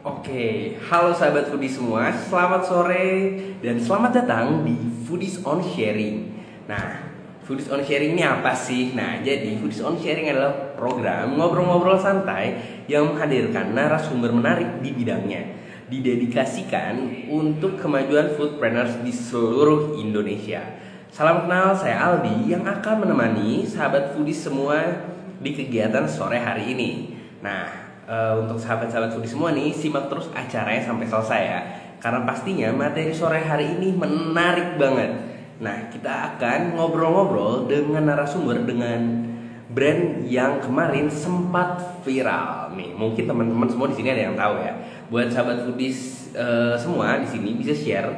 Oke, halo sahabat foodies semua, selamat sore dan selamat datang di Foodies on Sharing. Nah, Foodies on Sharing ini apa sih? Nah, jadi Foodies on Sharing adalah program ngobrol-ngobrol santai yang menghadirkan narasumber menarik di bidangnya, didedikasikan untuk kemajuan foodpreneurs di seluruh Indonesia. Salam kenal, saya Aldi yang akan menemani sahabat foodies semua di kegiatan sore hari ini. Nah, untuk sahabat-sahabat foodie semua nih, simak terus acaranya sampai selesai ya. Karena pastinya materi sore hari ini menarik banget. Nah, kita akan ngobrol-ngobrol dengan narasumber dengan brand yang kemarin sempat viral nih. Mungkin teman-teman semua di sini ada yang tahu ya. Buat sahabat foodies semua di sini bisa share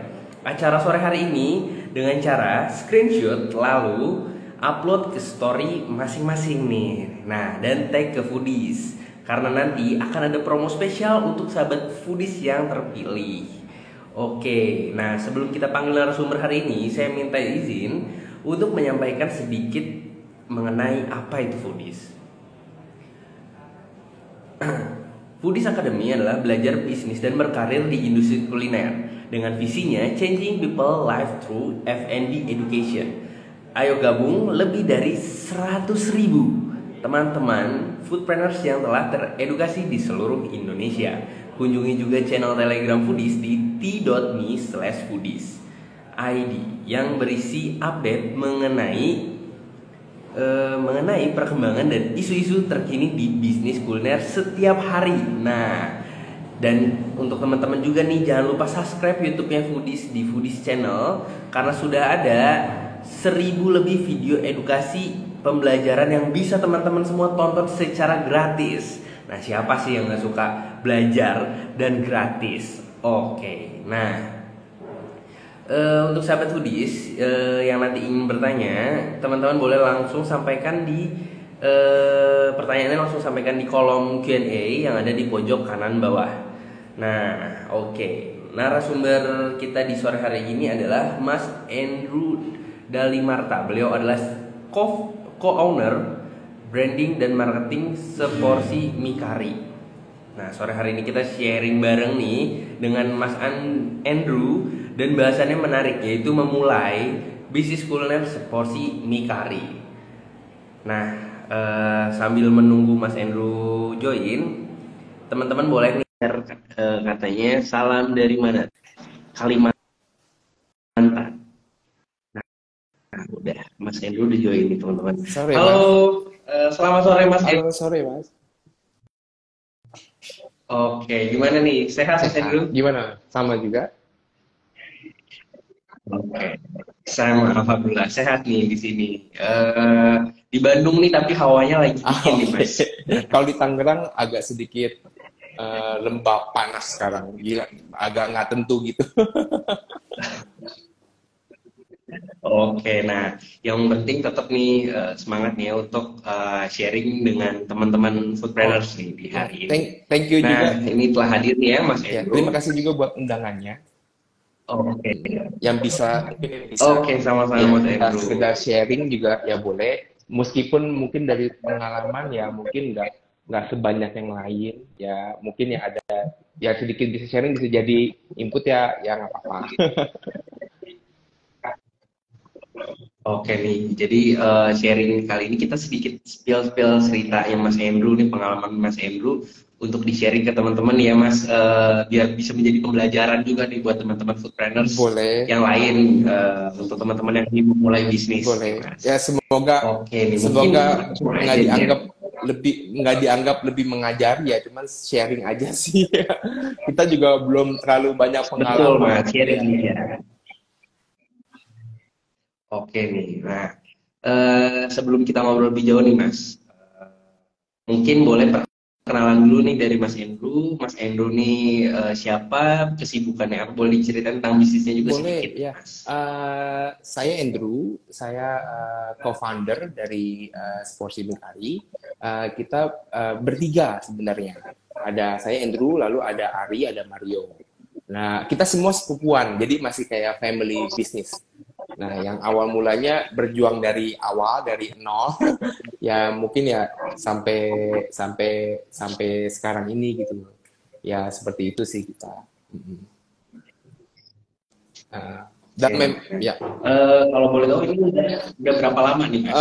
acara sore hari ini dengan cara screenshot lalu upload ke story masing-masing nih. Nah, dan tag ke foodies. Karena nanti akan ada promo spesial untuk sahabat foodies yang terpilih. Oke, nah sebelum kita panggil narasumber hari ini, saya minta izin untuk menyampaikan sedikit mengenai apa itu foodies. Foodies Academy adalah belajar bisnis dan berkarir di industri kuliner dengan visinya changing people life through F&B education. Ayo gabung lebih dari 100.000 teman-teman foodpreneurs yang telah teredukasi di seluruh Indonesia. Kunjungi juga channel Telegram Foodies di t.me/foodies ID yang berisi update mengenai perkembangan dan isu-isu terkini di bisnis kuliner setiap hari. Nah, dan untuk teman-teman juga nih, jangan lupa subscribe YouTube-nya Foodies di Foodies Channel karena sudah ada 1.000 lebih video edukasi pembelajaran yang bisa teman-teman semua tonton secara gratis. Nah, siapa sih yang gak suka belajar dan gratis? Oke, nah untuk sahabat foodies yang nanti ingin bertanya, teman-teman boleh langsung sampaikan di pertanyaannya langsung sampaikan di kolom Q&A yang ada di pojok kanan bawah. Nah, oke. Narasumber kita di sore hari ini adalah Mas Andrew Dalimarta. Beliau adalah co-owner branding dan marketing Seporsi Mie Kari. Nah, sore hari ini kita sharing bareng nih dengan Mas Andrew dan bahasannya menarik, yaitu memulai bisnis kuliner Seporsi Mie Kari. Nah, sambil menunggu Mas Andrew join, teman-teman boleh nih katanya salam dari mana? Kalimantan. Nah, udah Mas Andrew udah join nih teman-teman. Sore, Halo, selamat sore Mas. Halo, sore Mas. Oke, gimana nih? Sehat Mas Andrew? Gimana? Sama juga? Oke, sama alhamdulillah sehat nih di sini. Di Bandung nih tapi hawanya lagi dingin nih Mas. Kalau di Tangerang agak sedikit lembab panas sekarang. Gila, agak nggak tentu gitu. Oke, nah yang penting tetap nih semangat nih ya untuk sharing dengan teman-teman Oh, foodpreneurs nih di hari ini. thank you Nah, juga. ini telah hadir nih ya Mas Ya, terima Andrew. kasih juga buat undangannya. Oke, Yang bisa oke sama-sama ya Mas kita Andrew. sekedar sharing juga ya boleh. Meskipun mungkin dari pengalaman ya mungkin nggak sebanyak yang lain. Ya mungkin ya ada ya sedikit bisa sharing bisa jadi input ya nggak apa-apa. Oke nih, jadi sharing kali ini kita sedikit spill cerita ya Mas Andrew nih, pengalaman Mas Andrew untuk di-sharing ke teman-teman ya Mas, biar bisa menjadi pembelajaran juga nih buat teman-teman foodpreneurs Boleh. yang lain, untuk teman-teman yang ingin memulai bisnis nih Boleh. Mas. Ya semoga Oke nih, mungkin semoga mulai nggak aja nih ya. dianggap lebih mengajari ya, cuman sharing aja sih. Kita juga belum terlalu banyak Betul pengalaman. Mas, sharing ya. Oke nih, nah sebelum kita ngobrol lebih jauh nih Mas, mungkin boleh perkenalan dulu nih dari Mas Andrew. Mas Andrew nih siapa, kesibukannya apa, boleh diceritain tentang bisnisnya juga Boleh sedikit ya. Mas. Saya Andrew, saya co-founder dari Sporsi Mekari. Kita bertiga sebenarnya. Ada saya Andrew, lalu ada Ari, ada Mario. Nah, kita semua sepupuan, jadi masih kayak family business. Nah, yang awal mulanya berjuang dari awal, dari nol, ya mungkin ya sampai sampai sampai sekarang ini gitu. Ya seperti itu sih kita. Dan Oke. ya. Kalau boleh tahu ini udah berapa lama nih Mas?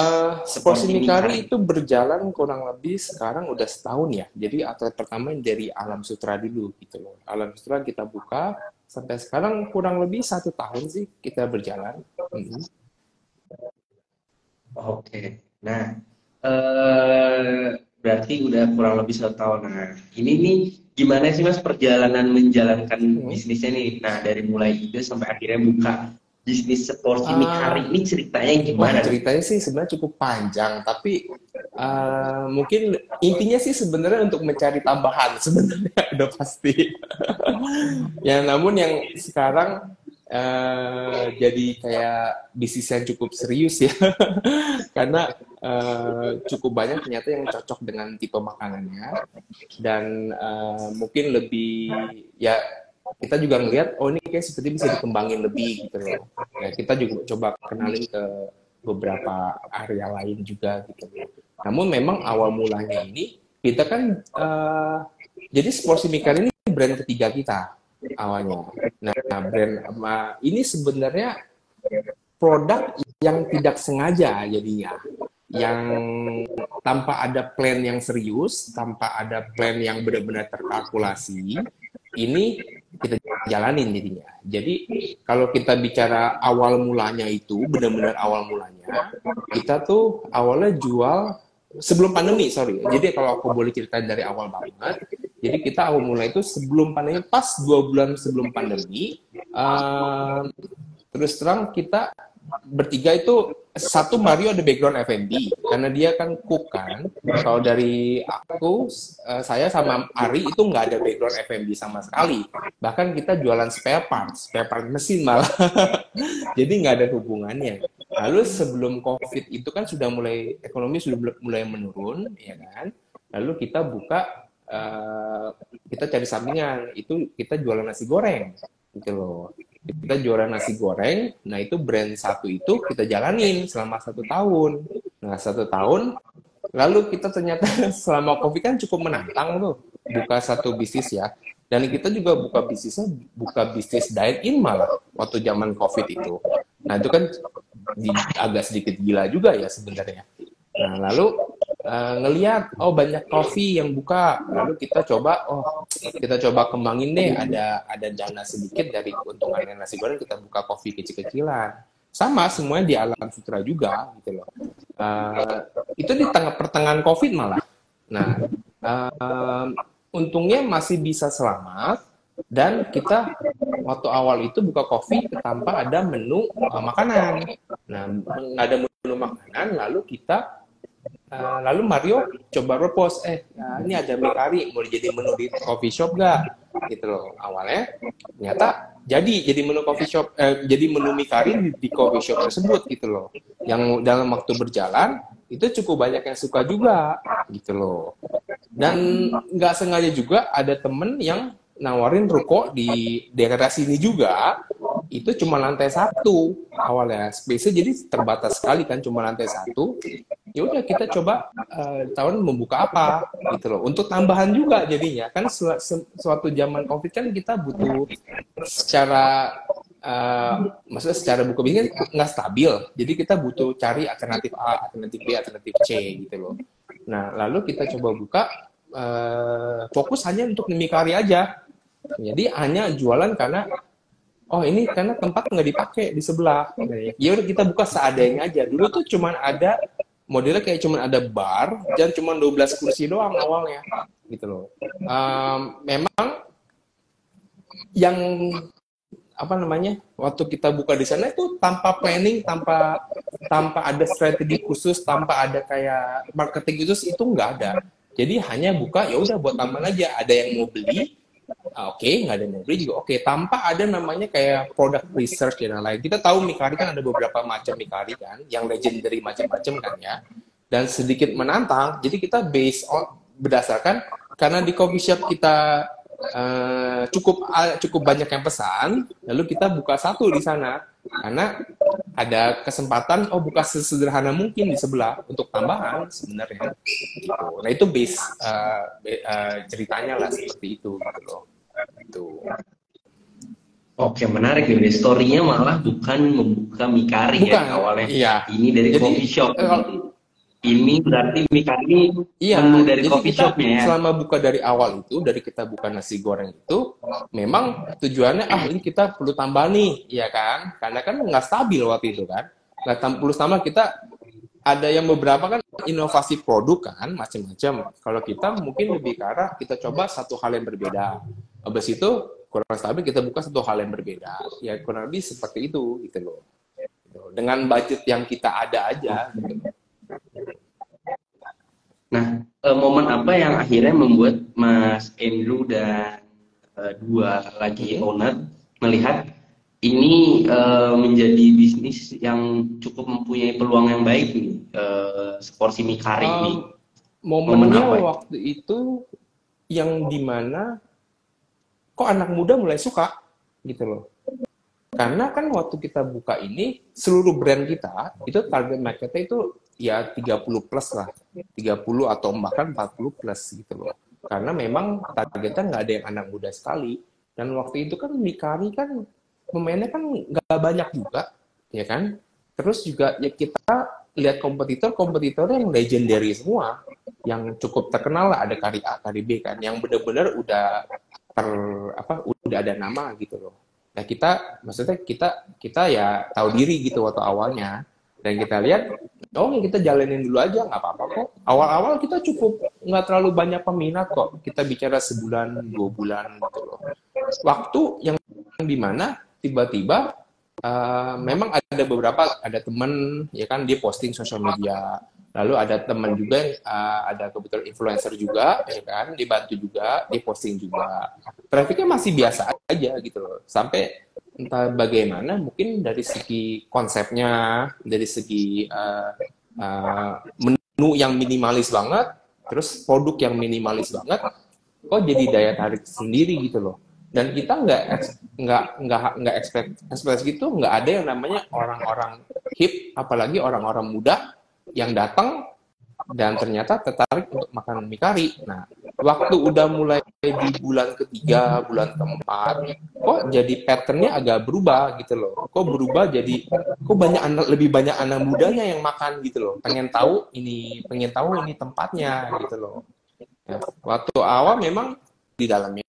Sports Sports Himikari Himikari. itu berjalan kurang lebih sekarang udah setahun ya. Jadi atlet pertama yang dari Alam Sutra dulu gitu loh. Alam Sutra kita buka sampai sekarang kurang lebih 1 tahun sih kita berjalan. Oke. Nah, berarti udah kurang lebih 1 tahun. Nah, ini nih gimana sih Mas perjalanan menjalankan Hmm. bisnisnya nih? Nah, dari mulai ide sampai akhirnya buka bisnis Sports Ah, Himikari ini ceritanya Wah, gimana nih? ceritanya sih sebenarnya cukup panjang, tapi mungkin intinya sih sebenarnya untuk mencari tambahan sebenarnya udah pasti. Ya, namun yang sekarang jadi kayak bisnis yang cukup serius ya, karena cukup banyak ternyata yang cocok dengan tipe makanannya dan mungkin lebih ya kita juga ngelihat oh ini kayak seperti bisa dikembangin lebih gitu loh. Nah kita juga coba kenalin ke beberapa area lain juga gitu loh. Namun memang awal mulanya ini kita kan jadi Sports Mikael ini brand ketiga kita awalnya. Nah brand ini sebenarnya produk yang tidak sengaja jadinya, yang tanpa ada plan yang serius, tanpa ada plan yang benar-benar terkalkulasi, ini kita jalanin jadinya. Jadi kalau kita bicara awal mulanya itu, benar-benar awal mulanya, kita tuh awalnya jual sebelum pandemi, sorry. Jadi kalau aku boleh ceritain dari awal banget, jadi kita awal mulai itu sebelum pandemi, pas 2 bulan sebelum pandemi, uh, terus terang kita bertiga itu satu Mario ada background F&B karena dia kan cook kan. Kalau dari aku, saya sama Ari itu nggak ada background F&B sama sekali. Bahkan kita jualan spare part mesin malah. Jadi nggak ada hubungannya. Lalu sebelum COVID itu kan sudah mulai ekonomi sudah mulai menurun, ya kan. Lalu kita buka kita cari sampingan itu kita jualan nasi goreng gitu loh. Kita jualan nasi goreng, nah itu brand satu itu kita jalanin selama 1 tahun. Nah 1 tahun, lalu kita ternyata selama COVID kan cukup menantang tuh, buka satu bisnis ya. Dan kita juga buka bisnis dine-in malah waktu zaman COVID itu. Nah itu kan agak sedikit gila juga ya sebenarnya. Nah lalu ngelihat oh banyak coffee yang buka, lalu kita coba kembangin deh ada dana sedikit dari keuntungan nasi goreng kita buka coffee kecil-kecilan sama semuanya di Alam Sutra juga gitu loh. Itu di tengah pertengahan COVID malah. Nah untungnya masih bisa selamat dan kita waktu awal itu buka kopi tanpa ada menu makanan. Nah nggak ada menu makanan lalu kita lalu Mario coba propose, ini ada mie kari, mau jadi menu di coffee shop gak? Gitu loh. Awalnya ternyata jadi menu coffee shop, jadi menu mie kari di coffee shop tersebut gitu loh. Yang dalam waktu berjalan itu cukup banyak yang suka juga gitu loh. Dan nggak sengaja juga ada temen yang nawarin ruko di daerah sini juga itu cuma lantai 1 awalnya space jadi terbatas sekali kan cuma lantai 1 ya udah kita coba tahun membuka apa gitu loh untuk tambahan juga jadinya kan suatu zaman COVID kan kita butuh secara maksudnya secara buka bisnis nggak stabil jadi kita butuh cari alternatif A alternatif B alternatif C gitu loh. Nah lalu kita coba buka fokus hanya untuk mie kari aja jadi hanya jualan karena oh ini karena tempat nggak dipakai di sebelah. Ya udah kita buka seadanya aja. Dulu tuh cuman ada modelnya kayak cuman ada bar dan cuman 12 kursi doang awalnya gitu loh. Memang yang apa namanya waktu kita buka di sana itu tanpa planning, tanpa ada strategi khusus, tanpa ada kayak marketing khusus itu nggak ada. Jadi hanya buka ya udah buat tambahan aja. Ada yang mau beli Oke, nggak ada yang beli juga oke. Tanpa ada namanya kayak product research dan lain-lain. Kita tahu Mikari kan ada beberapa macam Mikari kan, yang legendary macam-macam kan ya. Dan sedikit menantang, jadi kita berdasarkan karena di coffee shop kita cukup banyak yang pesan, lalu kita buka satu di sana karena ada kesempatan buka sesederhana mungkin di sebelah untuk tambahan sebenarnya gitu. Nah itu base ceritanya lah seperti itu gitu loh. Itu. Oke, menarik nih. Story-nya malah bukan membuka Mikari Bukan, ya awalnya. iya. Ini dari Jadi coffee shop. Ini berarti Mikari iya, menu dari jadi coffee kita shopnya ya. selama buka dari awal itu, dari kita buka nasi goreng itu, memang tujuannya, ini kita perlu tambah nih, ya kan? Karena kan nggak stabil waktu itu kan. Nggak perlu tambah, kita ada yang beberapa kan inovasi produk kan, macam-macam. Kalau kita mungkin lebih ke arah, kita coba satu hal yang berbeda. Habis itu, kurang stabil, kita buka satu hal yang berbeda. Ya kurang lebih seperti itu, gitu loh. Dengan budget yang kita ada aja, gitu loh. Nah, momen apa yang akhirnya membuat Mas Andrew dan dua lagi owner melihat ini menjadi bisnis yang cukup mempunyai peluang yang baik nih, seporsi Mikari ini. Momennya waktu itu yang dimana kok anak muda mulai suka gitu loh. Karena kan waktu kita buka ini, seluruh brand kita, itu target marketnya itu ya 30 plus lah. 30 atau bahkan 40 plus gitu loh. Karena memang targetnya nggak ada yang anak muda sekali. Dan waktu itu kan Mikari kan pemainnya kan nggak banyak juga, ya kan? Terus juga ya kita lihat kompetitor yang legendary semua. Yang cukup terkenal lah, ada Kari A, Kari B kan. Yang benar-benar udah udah ada nama gitu loh. Nah maksudnya kita ya tahu diri gitu waktu awalnya, dan kita lihat kita jalanin dulu aja, nggak apa-apa kok. Awal-awal kita cukup nggak terlalu banyak peminat kok, kita bicara sebulan 2 bulan gitu loh. Waktu yang dimana tiba-tiba memang ada teman ya kan, dia posting sosial media. Lalu ada teman juga ada kebetulan influencer juga, ya kan, dibantu juga, dia posting juga. Trafiknya masih biasa aja gitu loh. Sampai entah bagaimana, mungkin dari segi konsepnya, dari segi menu yang minimalis banget, terus produk yang minimalis banget, kok jadi daya tarik sendiri gitu loh. Dan kita nggak expect gitu, nggak ada yang namanya orang-orang hip, apalagi orang-orang muda yang datang dan ternyata tertarik untuk makan Mikari. Nah, waktu udah mulai di bulan ketiga, bulan keempat, kok jadi patternnya agak berubah gitu loh. Kok berubah jadi, kok lebih banyak anak mudanya yang makan gitu loh. Pengen tahu ini tempatnya gitu loh. Ya, waktu awal memang di dalamnya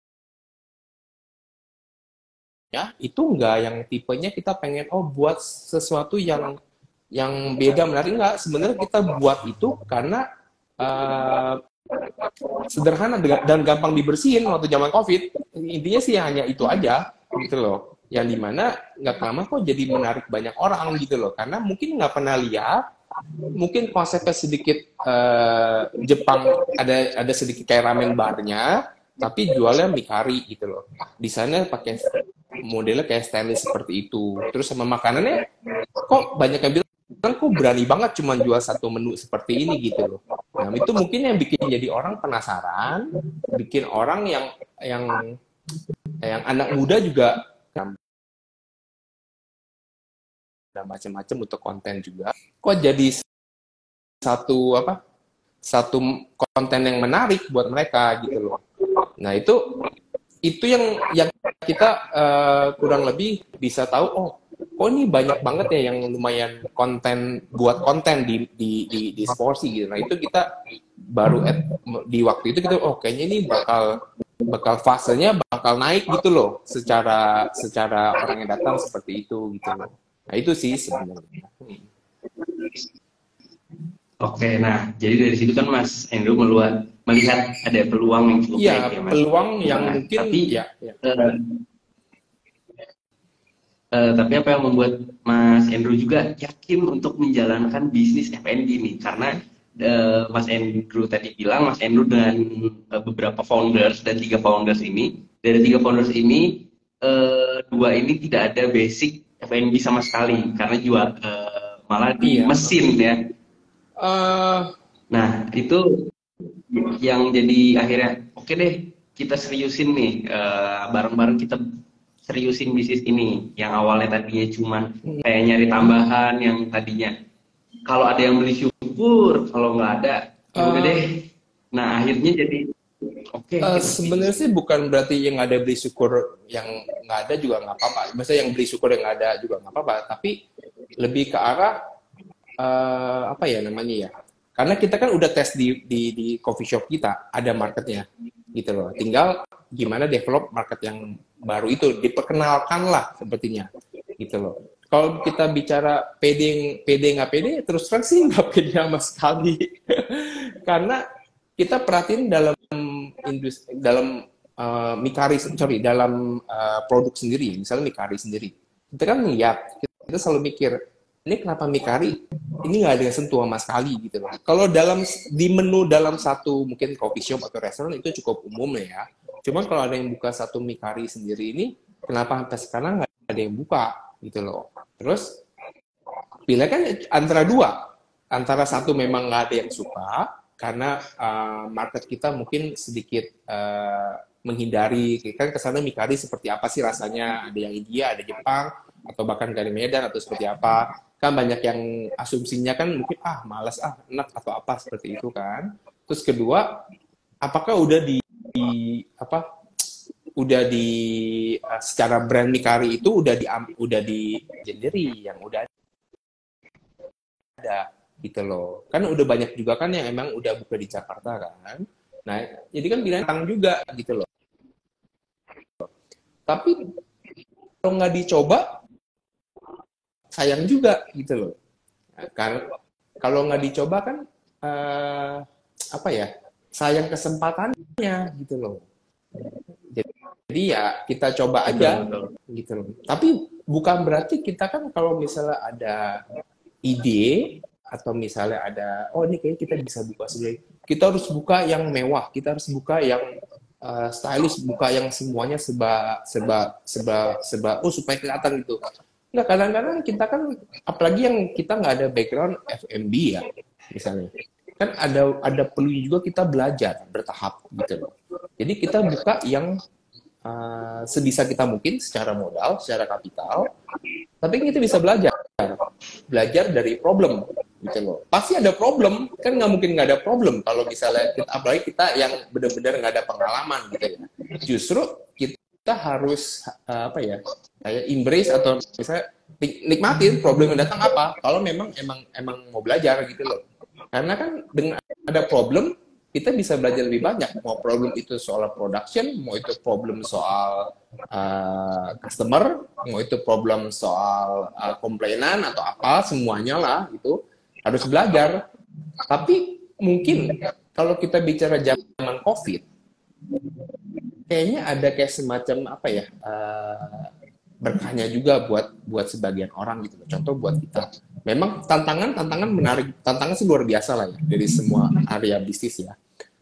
ya itu enggak yang tipenya kita pengen buat sesuatu yang beda menarik, enggak. Sebenarnya kita buat itu karena sederhana dan gampang dibersihin waktu zaman COVID. Intinya sih hanya itu aja gitu loh. Yang dimana nggak lama kok jadi menarik banyak orang gitu loh. Karena mungkin nggak pernah lihat, mungkin konsepnya sedikit Jepang, ada sedikit kayak ramen barnya, tapi jualnya Mikari gitu loh. Desainnya pakai modelnya kayak stainless seperti itu. Terus sama makanannya kok banyak yang bilang kok berani banget cuma jual satu menu seperti ini gitu loh. Nah itu mungkin yang bikin jadi orang penasaran, bikin orang yang anak muda juga dan macam-macam untuk konten juga. Kok jadi satu konten yang menarik buat mereka gitu loh. Nah itu yang kita kurang lebih bisa tahu, kok ini banyak banget ya yang lumayan buat konten di Sportsy gitu. Nah itu kita baru di waktu itu kita kayaknya ini bakal fasenya bakal naik gitu loh, secara orang yang datang seperti itu gitu loh. Nah itu sih sebenarnya. Oke, nah jadi dari situ kan Mas Andrew melihat ada peluang yang cukup baik ya Mas. Peluang yang mungkin tapi apa yang membuat Mas Andrew juga yakin untuk menjalankan bisnis F&B nih? Karena Mas Andrew tadi bilang, Mas Andrew dan beberapa founders dan 3 founders ini, dari 3 founders ini 2 ini tidak ada basic F&B sama sekali, karena jual malah di mesin ya. Nah itu yang jadi akhirnya oke deh, kita seriusin nih, bareng-bareng kita seriusin bisnis ini. Yang awalnya tadinya cuman kayak nyari tambahan, yang tadinya kalau ada yang beli syukur, kalau nggak ada ya udah deh. Nah akhirnya jadi oke. Sebenarnya sih bukan berarti yang ada beli syukur, yang nggak ada juga nggak apa-apa. Maksudnya yang beli syukur yang nggak ada juga nggak apa-apa. Tapi lebih ke arah apa ya namanya ya? Karena kita kan udah tes di coffee shop kita, ada marketnya, gitu loh. Tinggal gimana develop market yang baru itu, diperkenalkan lah sepertinya, gitu loh. Kalau kita bicara pede nggak pede, terus terang sih nggak pede sama sekali. Karena kita perhatiin dalam industri, dalam dalam produk sendiri, misalnya Mikari sendiri, kita kan lihat, kita selalu mikir, ini kenapa Mikari ini nggak ada yang sentuh sama sekali gitu loh. Kalau di menu dalam satu mungkin coffee shop atau restoran itu cukup umum ya. Cuman kalau ada yang buka satu Mikari sendiri ini, kenapa sampai sekarang nggak ada yang buka gitu loh. Terus pilih kan antara dua, antara satu memang nggak ada yang suka karena market kita mungkin sedikit menghindari, kan kesana Mikari seperti apa sih rasanya, ada yang India, ada Jepang, atau bahkan dari Medan atau seperti apa, kan banyak yang asumsinya kan mungkin malas enak atau apa seperti itu kan. Terus kedua, apakah udah secara brand Mikari itu udah di legendary yang udah ada gitu loh. Kan udah banyak juga kan yang emang udah buka di Jakarta kan. Nah, jadi kan binatang juga gitu loh. Tapi kalau nggak dicoba, sayang juga gitu loh. Karena kalau nggak dicoba kan sayang kesempatannya gitu loh. Jadi ya kita coba aja gitu loh. Tapi bukan berarti kita kan kalau misalnya ada ide atau misalnya ada ini kayaknya kita bisa buka sendiri, kita harus buka yang mewah, kita harus buka yang stylish, buka yang semuanya supaya kelihatan gitu. Nah, kadang-kadang kita kan, apalagi yang kita nggak ada background F&B ya, misalnya. Kan ada perlu juga kita belajar bertahap gitu loh. Jadi kita buka yang sebisa kita mungkin secara modal, secara kapital, tapi kita bisa belajar dari problem gitu loh. Pasti ada problem, kan nggak mungkin nggak ada problem kalau misalnya apalagi kita yang benar-benar nggak ada pengalaman gitu ya. Justru kita harus kayak embrace atau misalnya nikmatin problem yang datang apa. Kalau memang mau belajar gitu loh. Karena kan dengan ada problem kita bisa belajar lebih banyak. Mau problem itu soal production, mau itu problem soal customer, mau itu problem soal komplainan atau apa, semuanya lah itu harus belajar. Tapi mungkin kalau kita bicara zaman COVID, kayaknya ada kayak semacam berkahnya juga buat sebagian orang gitu. Contoh buat kita, memang tantangan menarik, tantangan sih luar biasa lah ya dari semua area bisnis ya.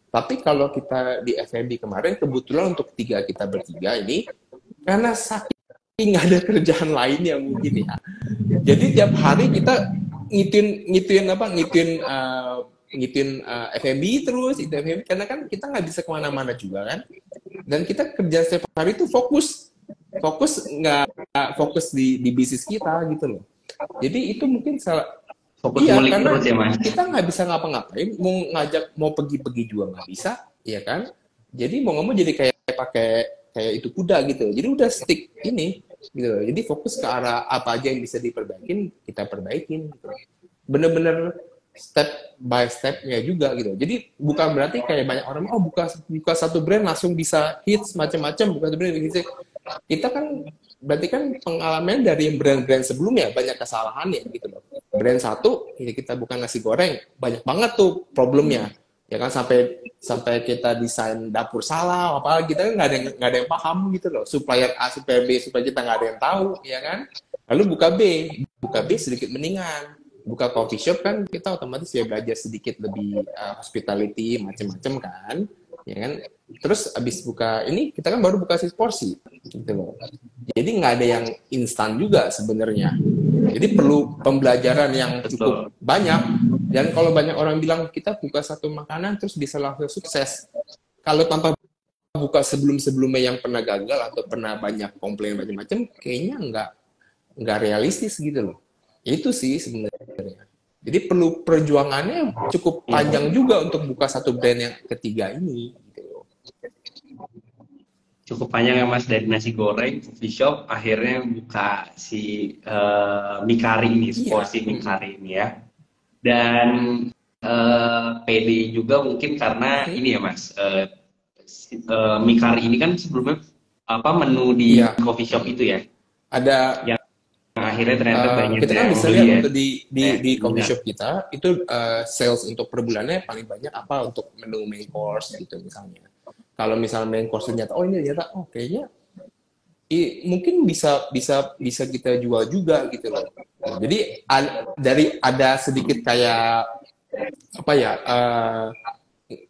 Tapi kalau kita di F&B kemarin, kebetulan untuk kita bertiga ini, karena saking nggak ada kerjaan lainnya mungkin ya. Jadi tiap hari kita ngituin F&B terus, itu F&B, karena kan kita nggak bisa kemana-mana juga kan. Dan kita kerja setiap hari itu fokus di bisnis kita gitu loh. Jadi itu mungkin fokus karena terus ya, Mas. Kita nggak bisa ngapa-ngapain, mau pergi juga nggak bisa, ya kan? Jadi mau nggak mau jadi kayak itu kuda gitu. Jadi udah stick ini, gitu. Jadi fokus ke arah apa aja yang bisa diperbaikin, kita perbaikin. Gitu. Bener-bener step by step-nya juga gitu. Jadi bukan berarti kayak banyak orang buka satu brand langsung bisa hits macam-macam, bukan satu brand bisa. Kita kan berarti kan pengalaman dari brand-brand sebelumnya banyak kesalahannya gitu loh. Brand satu ini kita bukan nasi goreng, banyak banget tuh problemnya. Ya kan sampai kita desain dapur salah, apalagi kita nggak ada yang paham gitu loh. Supplier A, supplier B, supaya kita nggak ada yang tahu, ya kan? Lalu buka B sedikit mendingan. Buka coffee shop kan kita otomatis ya belajar sedikit lebih hospitality macam-macam kan, ya kan? Terus abis buka ini kita kan baru buka 6 porsi gitu loh. Jadi nggak ada yang instan juga sebenarnya. Jadi perlu pembelajaran yang cukup banyak. Dan kalau banyak orang bilang kita buka satu makanan terus bisa langsung sukses. Kalau tanpa buka sebelum-sebelumnya yang pernah gagal atau pernah banyak komplain macam-macam, kayaknya nggak realistis gitu loh. Itu sih sebenarnya. Jadi perlu perjuangannya cukup Iya. panjang juga untuk buka satu brand yang ketiga ini. Gitu loh. Cukup panjang ya Mas, dari nasi goreng, coffee shop, akhirnya buka si Mikari ini, Iya. Sporsi Mikari ini ya. Dan PD juga mungkin karena ini ya Mas, Mikari ini kan sebelumnya apa menu di Iya. coffee shop itu ya, Ada yang akhirnya ternyata banyak kita kan yang bisa beli lihat ya. untuk di coffee Minat. shop kita itu sales untuk per bulannya paling banyak apa untuk menu main course gitu misalnya. Kalau misalnya main course ternyata oh ini ternyata oh kayaknya mungkin bisa kita jual juga gitu loh. Nah, jadi dari ada sedikit kayak apa ya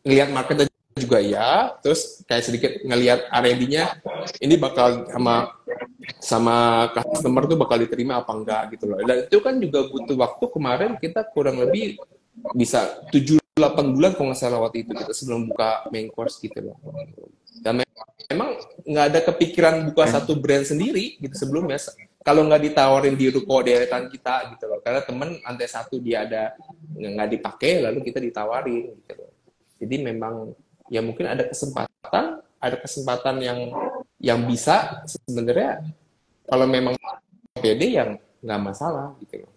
ngelihat marketnya juga ya, terus kayak sedikit ngelihat R&D-nya ini bakal sama customer tuh bakal diterima apa enggak gitu loh. Dan itu kan juga butuh waktu. Kemarin kita kurang lebih bisa 7-8 bulan kalau nggak salah waktu itu kita sebelum buka main course gitu loh. Dan memang nggak ada kepikiran buka satu brand sendiri gitu sebelumnya. Kalau nggak ditawarin di ruko deretan kita gitu loh. Karena temen lantai satu dia ada nggak dipakai lalu kita ditawarin gitu loh. Jadi memang ya mungkin ada kesempatan yang bisa sebenarnya kalau memang pede yang nggak masalah gitu loh.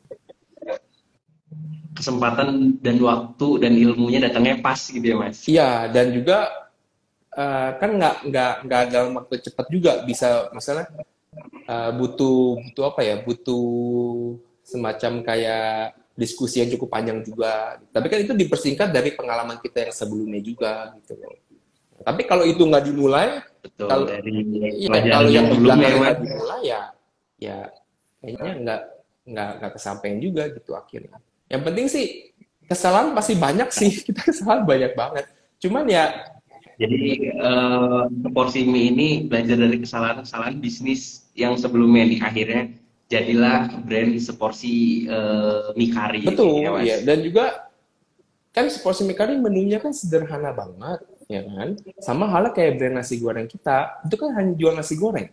Kesempatan dan waktu dan ilmunya datangnya pas gitu ya Mas. Iya, dan juga kan nggak dalam waktu cepat juga bisa masalah butuh apa ya butuh semacam kayak diskusi yang cukup panjang juga. Tapi kan itu dipersingkat dari pengalaman kita yang sebelumnya juga gitu loh. Tapi kalau itu nggak dimulai, Betul, kalau dari iya pelajaran kalau yang yang di sebelumnya ya belakangnya Mas. nggak dimulai ya kayaknya nggak kesampaian juga gitu akhirnya. Yang penting sih kesalahan pasti banyak sih kita kesalahan banyak banget. Cuman ya Jadi porsi mie ini belajar dari kesalahan-kesalahan bisnis yang sebelumnya nih, akhirnya jadilah brand seporsi mie kari ini ya betul Mas. ya dan juga kan porsi mie kari menunya kan sederhana banget ya kan. Sama halnya kayak brand nasi goreng kita itu kan hanya jual nasi goreng.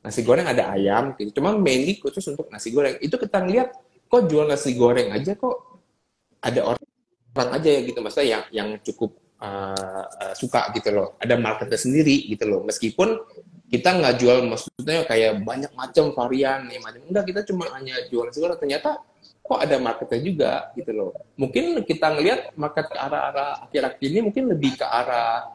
Nasi goreng ada ayam gitu. Cuma mainly khusus untuk nasi goreng. Itu kita ngeliat kok jual nasi goreng aja kok ada orang aja ya gitu maksudnya yang cukup suka gitu loh. Ada marketnya sendiri gitu loh. Meskipun kita nggak jual maksudnya kayak banyak macam varian nih macam enggak kita cuma hanya jual nasi goreng ternyata kok ada marketnya juga gitu loh. Mungkin kita ngelihat market ke arah-arah akhir-akhir ini mungkin lebih ke arah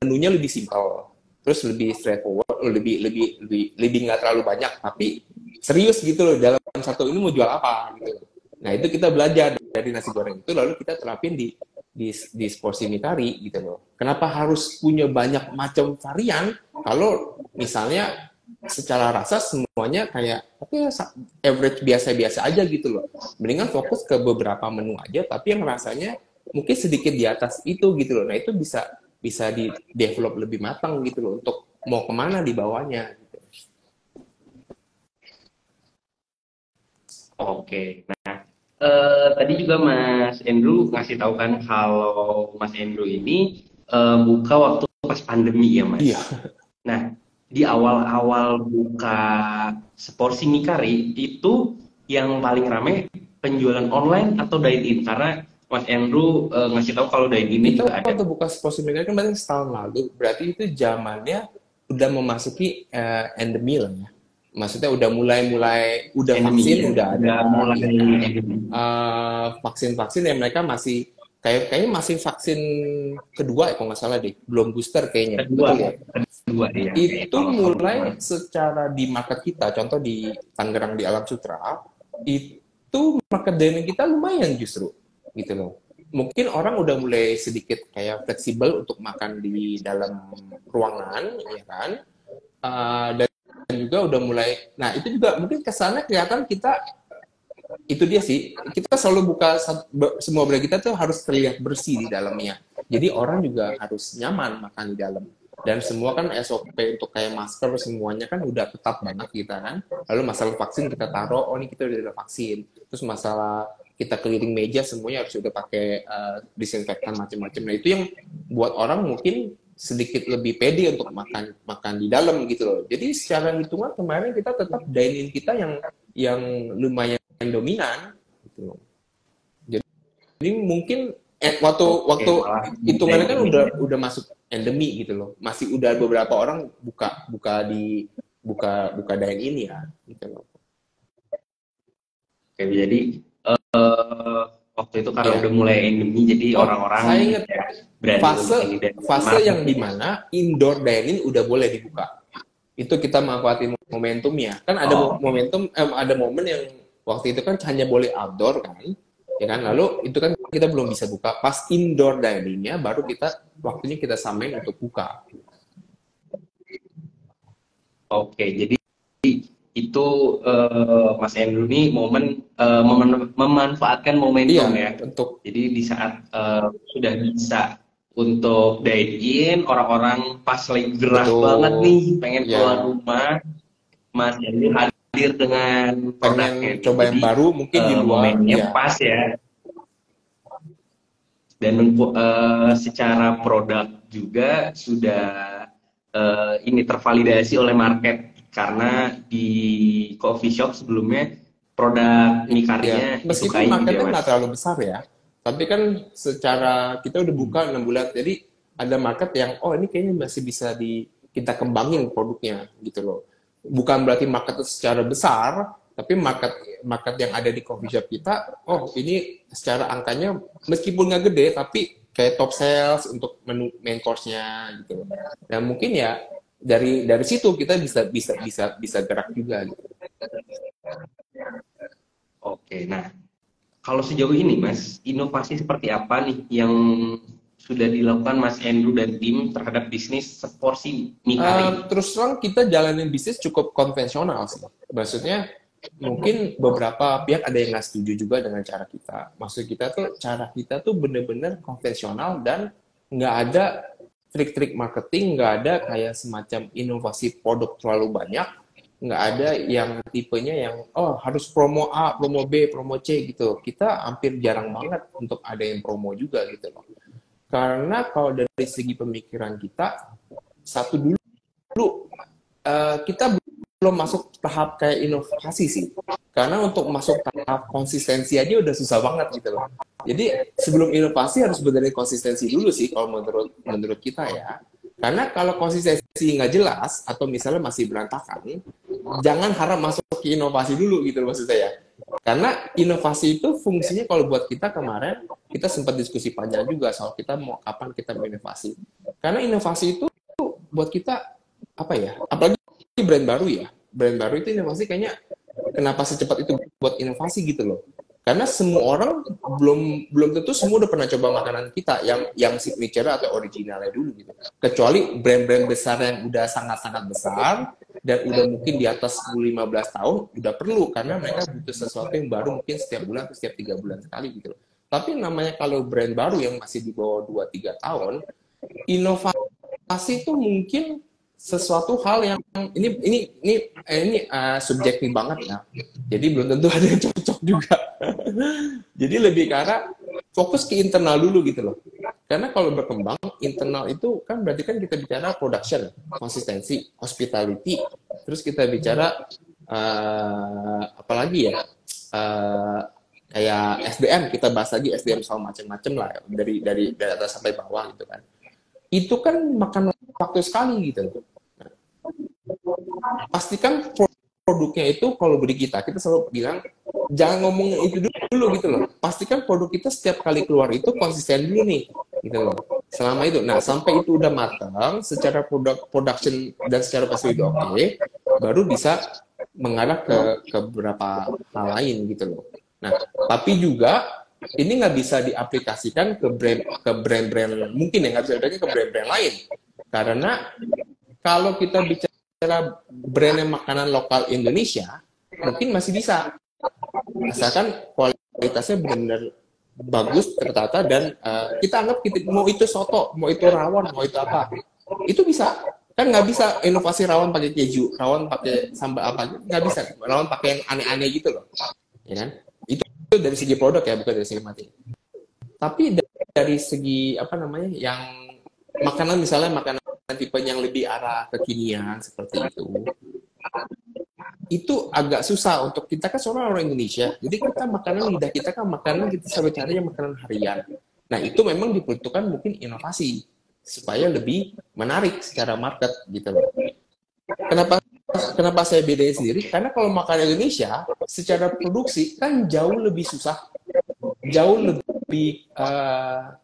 menunya lebih simpel terus lebih straightforward lebih nggak terlalu banyak tapi serius gitu loh dalam satu ini mau jual apa gitu. Nah itu kita belajar dari nasi goreng itu lalu kita terapin di sporsi mie kari gitu loh. Kenapa harus punya banyak macam varian kalau misalnya secara rasa semuanya kayak oke average biasa-biasa aja gitu loh. Mendingan fokus ke beberapa menu aja tapi yang rasanya mungkin sedikit di atas itu gitu loh. Nah itu bisa di develop lebih matang gitu loh untuk mau kemana di bawahnya. Gitu. Oke. Nah, tadi juga Mas Andrew ngasih tahu kan kalau Mas Andrew ini buka waktu pas pandemi ya Mas. Iya. Nah, di awal-awal buka seporsi mie kari itu yang paling rame penjualan online atau dine-in karena Mas Andrew ngasih tahu kalau dine-in Kita juga ada. waktu buka sports media kan berarti setahun lalu, berarti itu zamannya udah memasuki endemi lah ya. Maksudnya udah mulai udah Endemi vaksin ya, udah ada, udah mulai ya kan? endemi. Vaksin-vaksin yang mereka masih kayaknya masih vaksin kedua ya kalau nggak salah deh, belum booster kayaknya, Kedua, betul ya? kedua ya, Itu kalau mulai secara di market kita, contoh di Tangerang di Alam Sutra, itu market dining kita lumayan justru, gitu loh. Mungkin orang udah mulai sedikit kayak fleksibel untuk makan di dalam ruangan, ya kan? Dan juga udah mulai, nah itu juga mungkin kesannya kelihatan kita itu dia sih kita selalu buka semua brand kita tuh harus terlihat bersih di dalamnya jadi orang juga harus nyaman makan di dalam dan semua kan SOP untuk kayak masker semuanya kan udah ketat banget kita kan lalu masalah vaksin kita taruh oh ini kita udah vaksin terus masalah kita keliling meja semuanya harus udah pakai disinfektan macam-macam nah itu yang buat orang mungkin sedikit lebih pede untuk makan makan di dalam gitu loh. Jadi secara hitungan kemarin kita tetap dine-in kita yang lumayan dominan gitu loh. Jadi mungkin waktu Oke, waktu malah hitungannya kan ini ya. udah masuk endemi gitu loh. Masih udah beberapa orang buka buka di buka buka dine-in ya gitu loh. Oke, jadi waktu itu karena udah Iya. mulai endemi, jadi Oh, orang-orang saya ingat ya berani untuk fase ini dan fase masuk yang gitu ya. dimana indoor dining udah boleh dibuka. Itu kita manfaatin momentumnya. Kan ada Oh, oke. momentum, ada momen yang waktu itu kan hanya boleh outdoor kan, ya kan. Lalu itu kan kita belum bisa buka. Pas indoor diningnya baru kita waktunya kita samain untuk buka. Oke, jadi itu Mas Andrew nih memanfaatkan momentum Iya, ya. untuk Jadi di saat sudah bisa untuk dine in, orang-orang pas lagi gerah banget nih, betul pengen keluar ya rumah, Mas Andrew hadir dengan produknya pengen nih. coba yang Jadi baru mungkin di luar, momennya ya pas ya. Dan secara produk juga sudah ini tervalidasi oleh market karena di coffee shop sebelumnya produk mie ya. karinya Meskipun disukai gitu ya marketnya nggak Mas. terlalu besar ya, tapi kan secara kita udah buka 6 bulan, jadi ada market yang oh ini kayaknya masih bisa di kita kembangin produknya gitu loh. Bukan berarti market secara besar, tapi market market yang ada di coffee shop kita, oh ini secara angkanya meskipun nggak gede, tapi kayak top sales untuk menu main course-nya gitu loh. Dan mungkin ya dari situ kita bisa gerak juga gitu. Oke, nah kalau sejauh ini Mas, inovasi seperti apa nih yang sudah dilakukan Mas Andrew dan tim terhadap bisnis seporsi mie kari ini? Terus terang kita jalanin bisnis cukup konvensional sih. Maksudnya mungkin beberapa pihak ada yang nggak setuju juga dengan cara kita. Maksud kita tuh cara kita tuh bener-bener konvensional dan nggak ada trik-trik marketing, nggak ada kayak semacam inovasi produk terlalu banyak, nggak ada yang tipenya yang oh harus promo A, promo B, promo C gitu. Kita hampir jarang banget untuk ada yang promo juga gitu loh. Karena kalau dari segi pemikiran kita, satu dulu kita belum masuk tahap kayak inovasi sih. Karena untuk masuk tahap konsistensi aja udah susah banget gitu loh. Jadi sebelum inovasi harus benerin konsistensi dulu sih kalau menurut menurut kita ya. Karena kalau konsistensi nggak jelas atau misalnya masih berantakan, jangan harap masuk ke inovasi dulu gitu loh maksud saya. Karena inovasi itu fungsinya kalau buat kita kemarin, kita sempat diskusi panjang juga soal kita mau kapan kita berinovasi. Karena inovasi itu buat kita apa ya? Apalagi brand baru ya. Brand baru itu inovasi kayaknya kenapa secepat itu buat inovasi gitu loh. Karena semua orang belum belum tentu semua udah pernah coba makanan kita yang signature atau originalnya dulu gitu. Kecuali brand-brand besar yang udah sangat-sangat besar dan udah mungkin di atas 10-15 tahun udah perlu karena mereka butuh sesuatu yang baru mungkin setiap bulan atau setiap 3 bulan sekali gitu loh. Tapi namanya kalau brand baru yang masih di bawah 2-3 tahun, inovasi itu mungkin sesuatu hal yang ini subjektif banget ya. Jadi belum tentu ada yang cocok juga. Jadi lebih ke arah fokus ke internal dulu gitu loh. Karena kalau berkembang internal itu kan berarti kan kita bicara production, konsistensi, hospitality, terus kita bicara apalagi ya kayak SDM kita bahas lagi SDM soal macam-macam lah dari atas sampai bawah gitu kan. Itu kan makan waktu sekali gitu loh. Pastikan produknya itu kalau beli kita selalu bilang jangan ngomong itu dulu gitu loh. Pastikan produk kita setiap kali keluar itu konsisten dulu nih gitu loh. Selama itu, nah sampai itu udah matang secara production dan secara pasti udah oke, baru bisa mengarah ke beberapa hal lain gitu loh. Nah, tapi juga ini nggak bisa diaplikasikan ke brand-brand mungkin ya nggak bisa diaplikasikan ke brand-brand lain karena kalau kita bicara brand yang makanan lokal Indonesia, mungkin masih bisa. Asalkan kualitasnya benar-benar bagus, tertata, dan kita anggap kita, mau itu soto, mau itu rawon, mau itu apa. Itu bisa. Kan nggak bisa inovasi rawon pakai keju, rawon pakai sambal apa, nggak bisa. Rawon pakai yang aneh-aneh gitu loh. Ya kan? Itu dari segi produk ya, bukan dari segi mati. Tapi dari segi apa namanya yang makanan misalnya makanan tipe yang lebih arah kekinian seperti itu agak susah untuk kita kan seorang orang Indonesia. Jadi kita makanan lidah kita kan makanan kita selalu cari yang makanan harian. Nah itu memang dibutuhkan mungkin inovasi supaya lebih menarik secara market gitu loh. Kenapa kenapa saya bedain sendiri? Karena kalau makanan Indonesia secara produksi kan jauh lebih susah, jauh lebih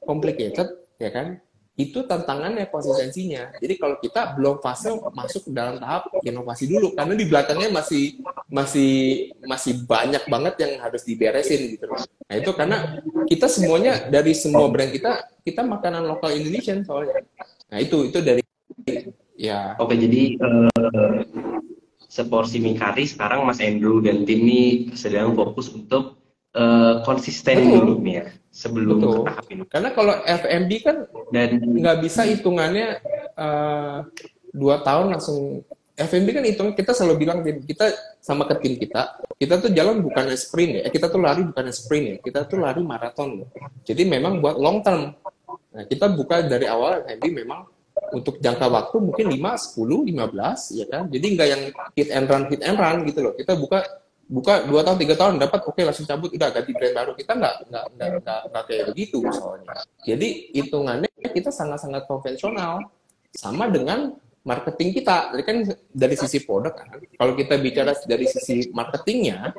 complicated, ya kan? Itu tantangannya konsistensinya. Jadi kalau kita belum fase masuk dalam tahap inovasi dulu, karena di belakangnya masih masih banyak banget yang harus diberesin gitu. Nah itu karena kita semuanya dari semua brand kita makanan lokal Indonesian soalnya. Nah itu dari ya. Oke, jadi seporsi mie kari sekarang Mas Andrew dan tim ini sedang fokus untuk konsisten Betul, dulu nih ya sebelum ke betul. tahap ini. Karena kalau FMB kan Dan nggak bisa hitungannya 2 tahun langsung. FMB kan hitung kita selalu bilang kita sama ke tim kita tuh jalan bukan sprint ya, kita tuh lari bukan sprint ya, kita tuh lari maraton loh. Jadi memang buat long term. Nah, kita buka dari awal FMB memang untuk jangka waktu mungkin 5, 10, 15 ya kan. Jadi nggak yang hit and run gitu loh. Kita buka 2 tahun 3 tahun dapat oke langsung cabut udah ganti brand baru, kita nggak kayak begitu soalnya. Jadi hitungannya kita sangat-sangat konvensional sama dengan marketing kita. Jadi kan dari sisi produk kan, kalau kita bicara dari sisi marketingnya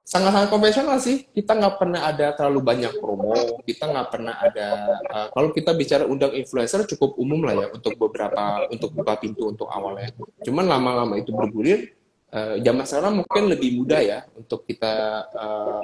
sangat-sangat konvensional sih. Kita nggak pernah ada terlalu banyak promo, kita nggak pernah ada kalau kita bicara undang influencer cukup umum lah ya untuk beberapa untuk buka pintu untuk awalnya. Cuman lama-lama itu bergulir. Zaman sekarang mungkin lebih mudah ya untuk kita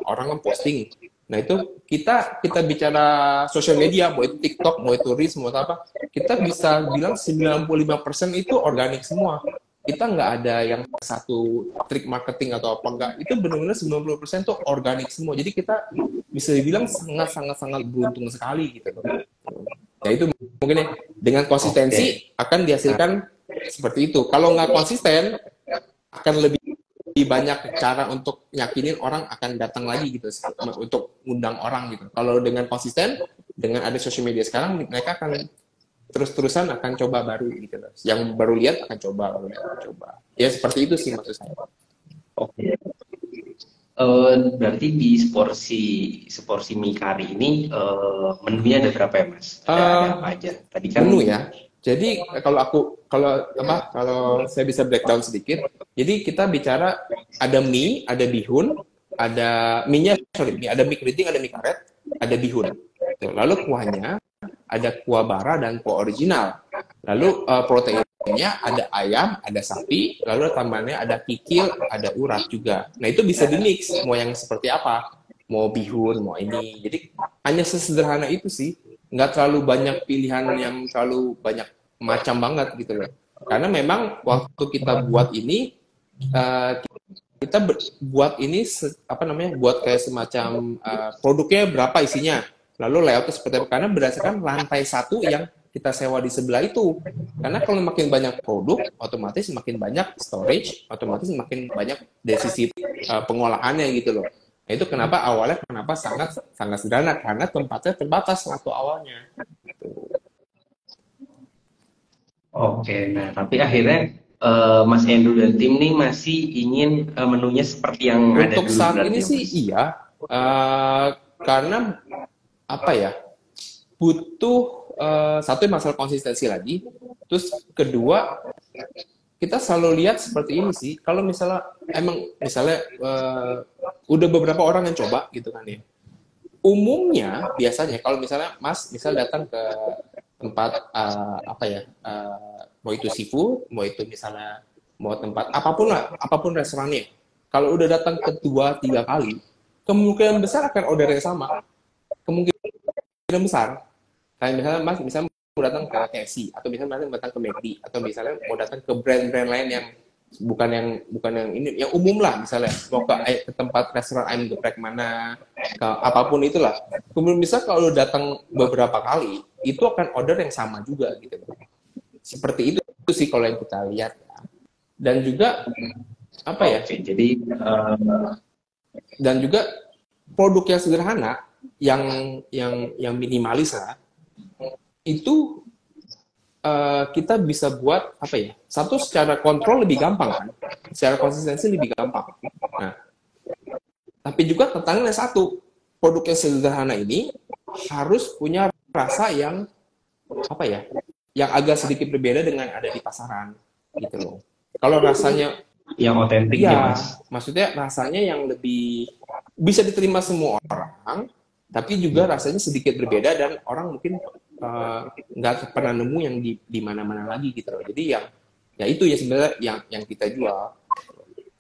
orang posting. Nah itu kita bicara sosial media, mau itu TikTok, mau itu Reels, mau apa, kita bisa bilang 95% itu organik semua. Kita nggak ada yang satu trik marketing atau apa enggak. Itu benar-benar 90% itu organik semua. Jadi kita bisa dibilang sangat beruntung sekali gitu. Nah itu mungkin ya, dengan konsistensi akan dihasilkan seperti itu. Kalau nggak konsisten akan lebih banyak cara untuk yakinin orang akan datang lagi gitu untuk ngundang orang gitu. Kalau dengan konsisten, dengan ada sosial media sekarang, mereka akan terus-terusan akan coba baru gitu. Yang baru lihat akan coba, baru lihat akan coba. Ya seperti itu sih maksud saya. oke. Berarti di seporsi mie kari ini menunya ada berapa ya Mas? Ada apa aja? Tadi kan Menu ya. Jadi kalau saya bisa breakdown sedikit. Jadi kita bicara ada mie, ada bihun, ada ada mie keriting, ada mie karet, ada bihun. Lalu kuahnya ada kuah bara dan kuah original. Lalu proteinnya ada ayam, ada sapi, lalu tambahannya ada kikil, ada urat juga. Nah itu bisa dimix mau yang seperti apa, mau bihun, mau ini. Jadi hanya sesederhana itu sih. Nggak terlalu banyak pilihan yang terlalu banyak macam banget gitu loh. Karena memang waktu kita buat ini kita buat ini buat kayak semacam produknya berapa isinya, lalu layoutnya seperti apa, karena berdasarkan lantai satu yang kita sewa di sebelah itu. Karena kalau makin banyak produk, otomatis makin banyak storage, otomatis makin banyak dari sisi pengolahannya gitu loh. Nah, itu kenapa sangat sederhana, karena tempatnya terbatas waktu awalnya. oke. Nah, tapi akhirnya Mas Andrew dan tim nih masih ingin menunya seperti yang ada Untuk dulu saat berarti ini ya, sih Mas? iya, karena apa ya, butuh satu masalah konsistensi lagi, terus kedua kita selalu lihat seperti ini sih, kalau misalnya udah beberapa orang yang coba gitu kan ya, umumnya biasanya kalau misalnya Mas misal datang ke tempat mau itu seafood, mau itu misalnya mau tempat apapun lah, apapun restorannya, kalau udah datang kedua tiga kali, kemungkinan besar akan order yang sama, kemungkinan besar. Kayak misalnya Mas misalnya mau datang ke KFC atau misalnya datang ke McD atau misalnya mau datang ke brand-brand lain yang bukan yang ini, yang umum lah, misalnya mau ke tempat restoran ayam geprek mana, ke apapun itulah, kemudian bisa kalau datang beberapa kali itu akan order yang sama juga gitu. Seperti itu sih kalau yang kita lihat. Dan juga apa ya, Oke, jadi dan juga produk yang sederhana, yang minimalis lah, itu kita bisa buat apa ya? Satu, secara kontrol lebih gampang kan, secara konsistensi lebih gampang. Nah, tapi juga tantangannya satu, produk yang sederhana ini harus punya rasa yang apa ya? Yang agak sedikit berbeda dengan ada di pasaran gitu loh. Kalau rasanya Yang otentik ya, ya, Mas. maksudnya rasanya yang lebih bisa diterima semua orang, tapi juga rasanya sedikit berbeda dan orang mungkin nggak pernah nemu yang di mana-mana lagi gitu loh. Jadi ya itu ya sebenarnya yang kita jual.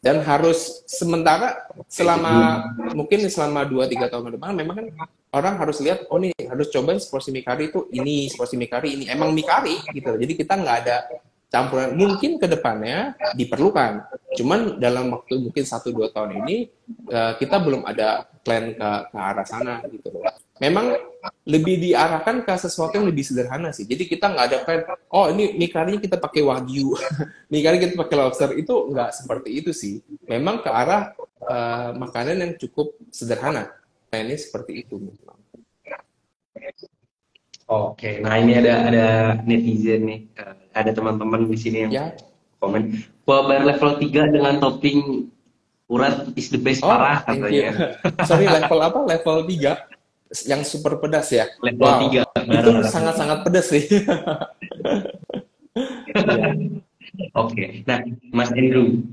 Dan harus sementara selama mungkin selama 2-3 tahun ke depan memang kan orang harus lihat, oh nih harus cobain sports mie curry itu ini, sports mie curry ini emang mie curry gitu loh. Jadi kita nggak ada campuran, mungkin ke depannya diperlukan, cuman dalam waktu mungkin 1-2 tahun ini kita belum ada plan ke arah sana gitu loh. Memang lebih diarahkan ke sesuatu yang lebih sederhana sih. Jadi kita nggak ada plan, oh ini mie curry kita pakai wagyu, mie curry kita pakai lobster, itu nggak seperti itu sih. Memang ke arah makanan yang cukup sederhana. Plannya seperti itu. Oke, nah ini ada netizen nih, ada teman-teman di sini yang Ya. komen, Kuah bayar level 3 dengan topping urat is the best Oh, parah thank you. katanya. Sorry, level apa? Level 3 yang super pedas ya. Level Wow, 3 itu barang. sangat-sangat pedas sih. Iya. Oke, nah Mas Andrew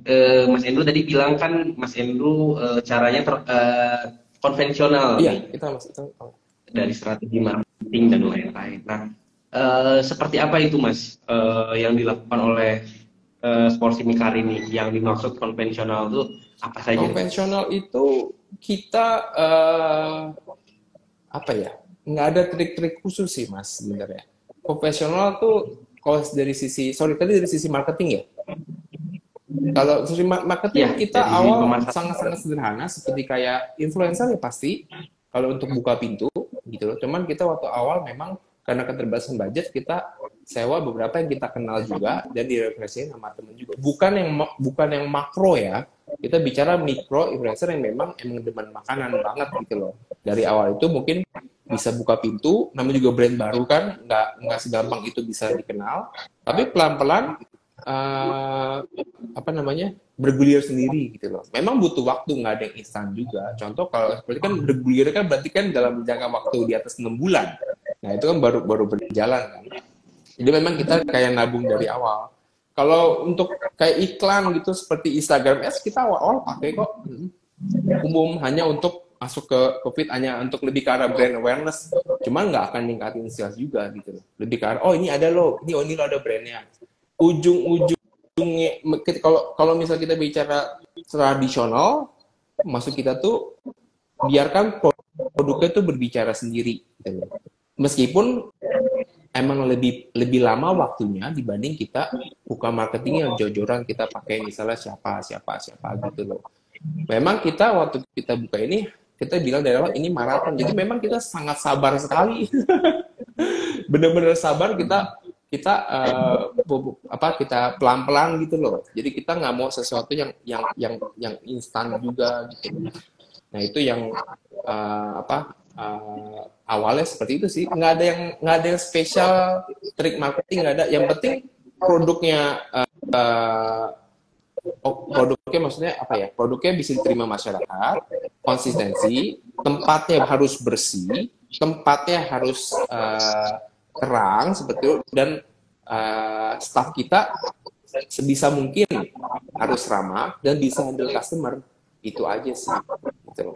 tadi bilang kan Mas Andrew caranya konvensional Iya, nih kita masuk itu. dari strategi marketing dan lain-lain. Nah, seperti apa itu Mas yang dilakukan oleh Sports Mikaar ini? Yang dimaksud konvensional itu apa saja? Konvensional itu kita apa ya? Nggak ada trik-trik khusus sih Mas sebenarnya. Konvensional tuh kalau dari sisi, sorry tadi dari sisi marketing ya. Kalau dari marketing Ya, kita dari sisi awal pemasaran. sangat-sangat sederhana seperti kayak influencer ya pasti kalau untuk buka pintu gitu loh. Cuman kita waktu awal memang karena keterbatasan budget kita sewa beberapa yang kita kenal juga dan direferensikan sama teman juga. Bukan yang makro ya. Kita bicara mikro influencer yang memang demen makanan banget gitu loh. Dari awal itu mungkin bisa buka pintu, namanya juga brand baru kan, nggak segampang itu bisa dikenal. Tapi pelan-pelan apa namanya bergulir sendiri gitu loh. Memang butuh waktu, nggak ada yang instan juga. Contoh kalau seperti kan bergulir kan berarti kan dalam jangka waktu di atas 6 bulan. Nah itu kan baru berjalan kan. Jadi memang kita kayak nabung dari awal. Kalau untuk kayak iklan gitu seperti Instagram Ads kita awal-awal pakai kok. Umum hanya untuk masuk ke COVID, hanya untuk lebih ke arah brand awareness. Cuman nggak akan ningkatin sales juga gitu loh. Lebih ke arah, oh ini ada loh, ini lo ada brandnya. Ujung-ujungnya kalau misal kita bicara tradisional, maksud kita tuh biarkan produknya tuh berbicara sendiri. Gitu. Meskipun emang lebih lama waktunya dibanding kita buka marketing yang jor-joran kita pakai misalnya siapa gitu loh. Memang kita waktu kita buka ini kita bilang dari awal ini maraton, jadi memang kita sangat sabar sekali. Bener-bener sabar kita pelan-pelan gitu loh. Jadi kita nggak mau sesuatu yang instan juga gitu. Nah itu yang awalnya seperti itu sih. Nggak ada yang spesial trik marketing, nggak ada. Yang penting produknya produknya maksudnya apa ya? Produknya bisa diterima masyarakat, konsistensi, tempatnya harus bersih, tempatnya harus terang seperti itu, dan staff kita sebisa mungkin harus ramah dan bisa handle customer. Itu aja sih. Gitu.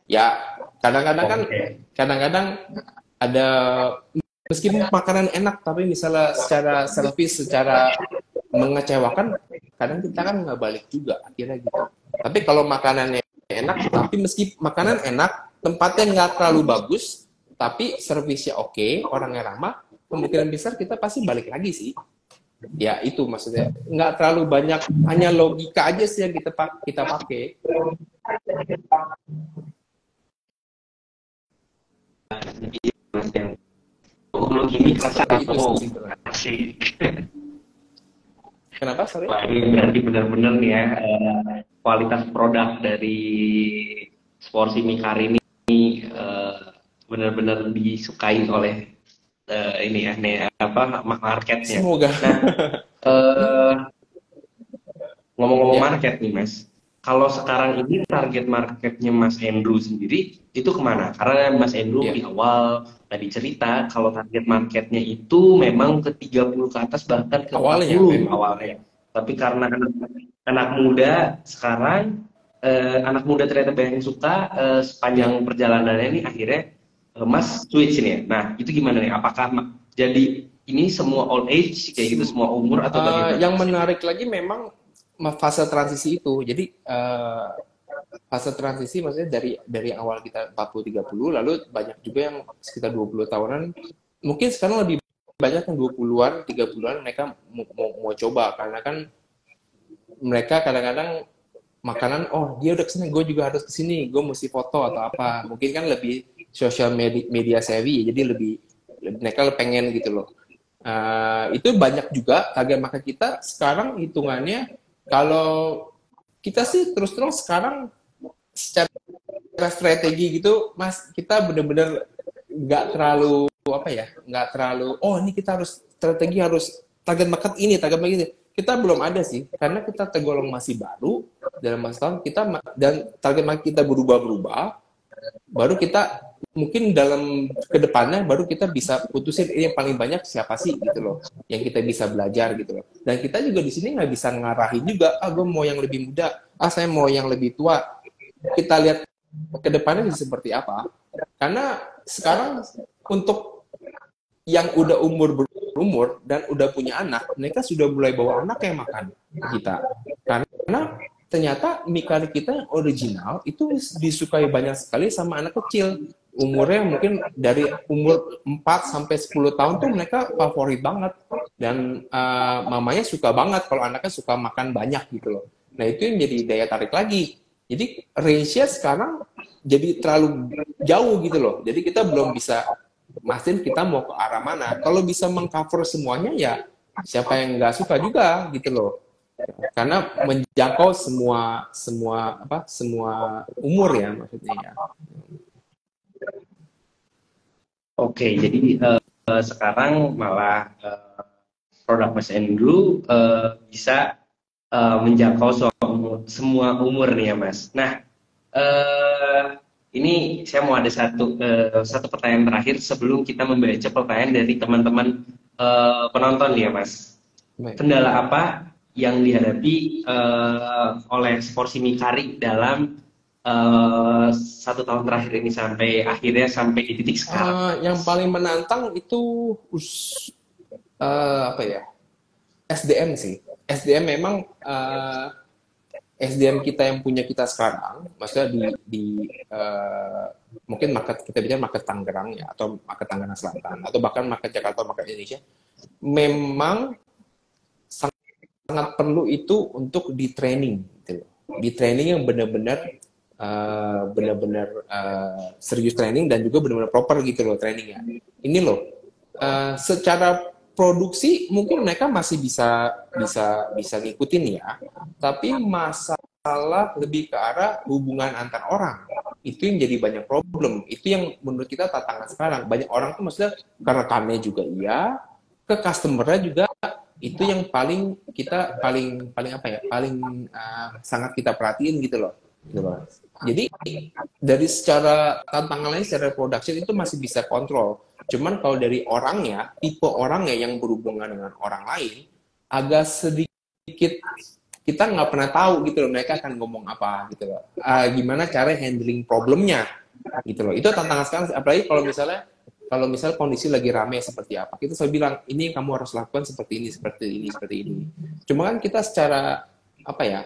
Ya kadang-kadang ada meskipun makanan enak tapi misalnya secara servis secara mengecewakan kadang kita kan nggak balik juga akhirnya gitu. Tapi kalau makanannya enak tapi meski makanan enak tempatnya nggak terlalu bagus tapi servisnya oke, orangnya ramah, kemungkinan besar kita pasti balik lagi sih. Ya itu maksudnya nggak terlalu banyak, hanya logika aja sih yang kita pakai. Mas yang gini kerasa Seperti itu oh sih. asik. Kenapa sorry? Wah, ini berarti benar-benar nih ya kualitas produk dari Sports Mikaar ini benar-benar disukai oleh ini ya, nih, apa marketnya. Semoga. Nah, eh, ngomong-ngomong Ya, market nih Mas, kalau sekarang ini target marketnya Mas Andrew sendiri itu kemana? Karena Mas Andrew ya. di awal tadi cerita kalau target marketnya itu memang ke 30 ke atas bahkan ke Awalnya 40 memang. awalnya. Tapi karena anak muda sekarang, anak muda ternyata banyak yang suka, sepanjang Ya. perjalanannya ini akhirnya Mas switch ini ya. Nah itu gimana nih? Apakah jadi ini semua all age kayak gitu semua umur atau bagaimana Yang Mas ini? menarik lagi memang fase transisi itu. Jadi fase transisi maksudnya dari awal kita 40-30, lalu banyak juga yang sekitar 20 tahunan. Mungkin sekarang lebih banyak yang 20-an, 30-an mereka mau coba karena kan mereka kadang-kadang makanan, oh dia udah kesini, gue juga harus kesini, gue mesti foto atau apa. Mungkin kan lebih social media savvy, jadi mereka pengen gitu loh. Itu banyak juga target market kita sekarang hitungannya, kalau kita sih terus terus sekarang secara strategi gitu mas, kita bener-bener nggak terlalu apa ya, nggak terlalu oh ini kita harus strategi, harus target market ini, target market ini. Kita belum ada sih karena kita tergolong masih baru dalam masa tahun kita, dan target market kita berubah-berubah. Baru kita mungkin dalam kedepannya baru kita bisa putusin ini yang paling banyak siapa sih gitu loh, yang kita bisa belajar gitu loh. Dan kita juga di sini nggak bisa ngarahin juga, gue mau yang lebih muda, saya mau yang lebih tua. Kita lihat ke depannya bisa seperti apa. Karena sekarang untuk yang udah berumur dan udah punya anak, mereka sudah mulai bawa anak yang makan kita. Karena ternyata mie kari kita yang original itu disukai banyak sekali sama anak kecil. Umurnya mungkin dari umur 4 sampai 10 tahun tuh mereka favorit banget. Dan mamanya suka banget kalau anaknya suka makan banyak gitu loh. Nah itu yang jadi daya tarik lagi. Jadi range-nya sekarang jadi terlalu jauh gitu loh. Jadi kita belum bisa mastiin kita mau ke arah mana. Kalau bisa mengcover semuanya ya siapa yang nggak suka juga gitu loh. Karena menjangkau semua umur ya maksudnya ya. Oke, jadi sekarang malah produk Mas Andrew bisa menjangkau semua umur nih ya Mas. Nah, eh, ini saya mau ada satu pertanyaan terakhir sebelum kita membaca pertanyaan dari teman-teman penonton nih ya Mas. Baik. Kendala apa yang dihadapi oleh Sporsi Mikari dalam 1 tahun terakhir ini sampai akhirnya sampai di titik sekarang? Yang paling menantang itu apa ya, SDM sih. SDM memang SDM kita yang punya kita sekarang, maksudnya di mungkin market kita bicara market Tangerang ya, atau market Tangerang Selatan, atau bahkan market Jakarta, market Indonesia, memang sangat perlu itu untuk di training, gitu. Di training yang benar-benar serius training dan juga benar-benar proper gitu loh trainingnya. Ini loh, secara produksi mungkin mereka masih bisa ngikutin ya, tapi masalah lebih ke arah hubungan antar orang itu yang jadi banyak problem. Itu yang menurut kita tantangan sekarang. Banyak orang tuh maksudnya karena kami juga iya, ke customer-nya juga itu yang paling apa ya, paling sangat kita perhatiin gitu loh. Gitu loh. Jadi dari secara tantangan lain, secara production itu masih bisa kontrol. Cuman kalau dari orangnya, tipe orangnya yang berhubungan dengan orang lain, agak sedikit kita nggak pernah tahu gitu loh, mereka akan ngomong apa gitu loh. Gimana cara handling problemnya gitu loh. Itu tantangan sekarang, apalagi kalau misalnya kondisi lagi rame seperti apa. Kita selalu bilang, ini yang kamu harus lakukan seperti ini, seperti ini, seperti ini. Cuma kan kita secara apa ya,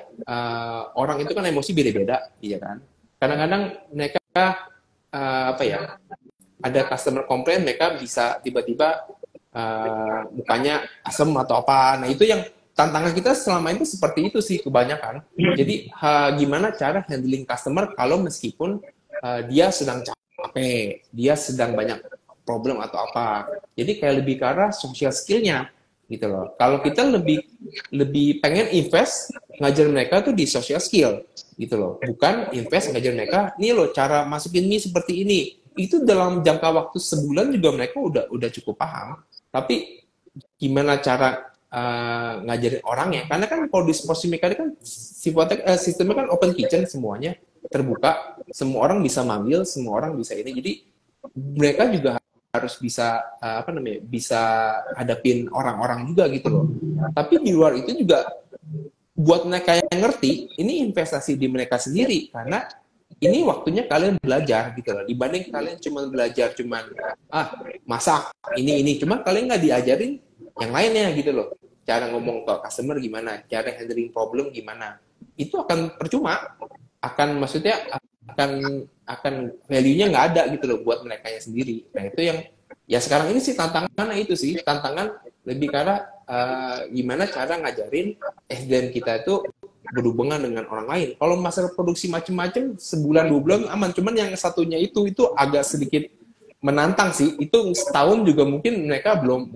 orang itu kan emosi beda-beda, iya kan. Kadang-kadang mereka apa ya, ada customer komplain, mereka bisa tiba-tiba mukanya asem atau apa. Nah itu yang tantangan kita selama itu seperti itu sih kebanyakan. Jadi gimana cara handling customer kalau meskipun dia sedang capek, dia sedang banyak problem atau apa. Jadi kayak lebih ke arah social skill-nya gitu loh. Kalau kita lebih pengen invest ngajar mereka tuh di social skill gitu loh. Bukan invest ngajar mereka, nih loh cara masukin mie seperti ini. itu dalam jangka waktu sebulan juga mereka udah cukup paham. Tapi gimana cara ngajarin orangnya? Karena kan kalau di sports mechanic kan sifatnya sistemnya kan open kitchen, semuanya terbuka, semua orang bisa ngambil, semua orang bisa ini. Jadi mereka juga harus bisa bisa hadapin orang-orang juga gitu loh. Tapi di luar itu juga buat mereka yang ngerti, ini investasi di mereka sendiri, karena ini waktunya kalian belajar gitu loh. Dibanding kalian cuma belajar masak ini cuma kalian nggak diajarin yang lainnya gitu loh. Cara ngomong ke customer gimana, cara handling problem gimana, itu akan percuma, akan value-nya nggak ada gitu loh buat mereka sendiri. Nah itu yang ya sekarang ini sih tantangannya, itu sih tantangan lebih karena gimana cara ngajarin SDM kita itu berhubungan dengan orang lain. Kalau masalah produksi macam-macam sebulan 2 bulan aman, cuman yang satunya itu agak sedikit menantang sih. Itu setahun juga mungkin mereka belum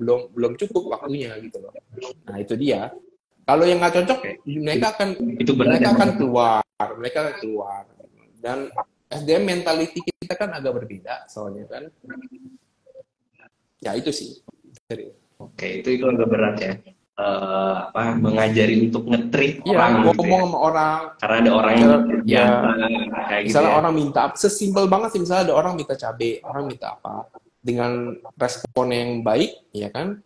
cukup waktunya gitu loh. Nah itu dia. Kalau yang nggak cocok, mereka akan keluar. Dan SDM mentality kita kan agak berbeda soalnya kan. Ya itu sih. Oke, itu agak berat ya. Mengajari untuk nge-treat orang ngomong gitu ya, sama orang. Karena ada orang yang biasa kayak gitu misalnya ya. Orang minta, sesimpel banget sih, misalnya ada orang minta cabai, orang minta apa, dengan respon yang baik, ya kan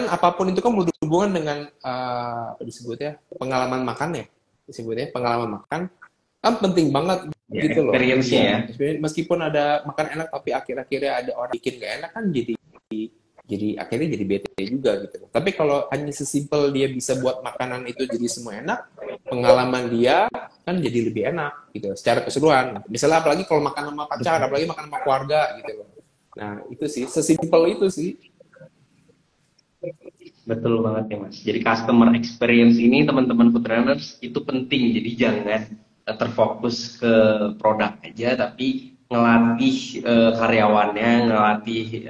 apapun itu kan berhubungan dengan disebutnya pengalaman makan ya, pengalaman makan kan penting banget ya, gitu loh. Experience-nya ya. Meskipun ada makan enak tapi akhir-akhirnya ada orang bikin gak enak kan jadi akhirnya jadi bete juga gitu. Tapi kalau hanya sesimpel dia bisa buat makanan itu jadi semua enak, pengalaman dia kan jadi lebih enak gitu secara keseluruhan. Misalnya apalagi kalau makan sama pacar, apalagi makan sama keluarga gitu. Nah itu sih, sesimpel itu sih. Betul banget ya Mas. Jadi customer experience ini teman-teman food runners itu penting. Jadi jangan terfokus ke produk aja, tapi ngelatih karyawannya, ngelatih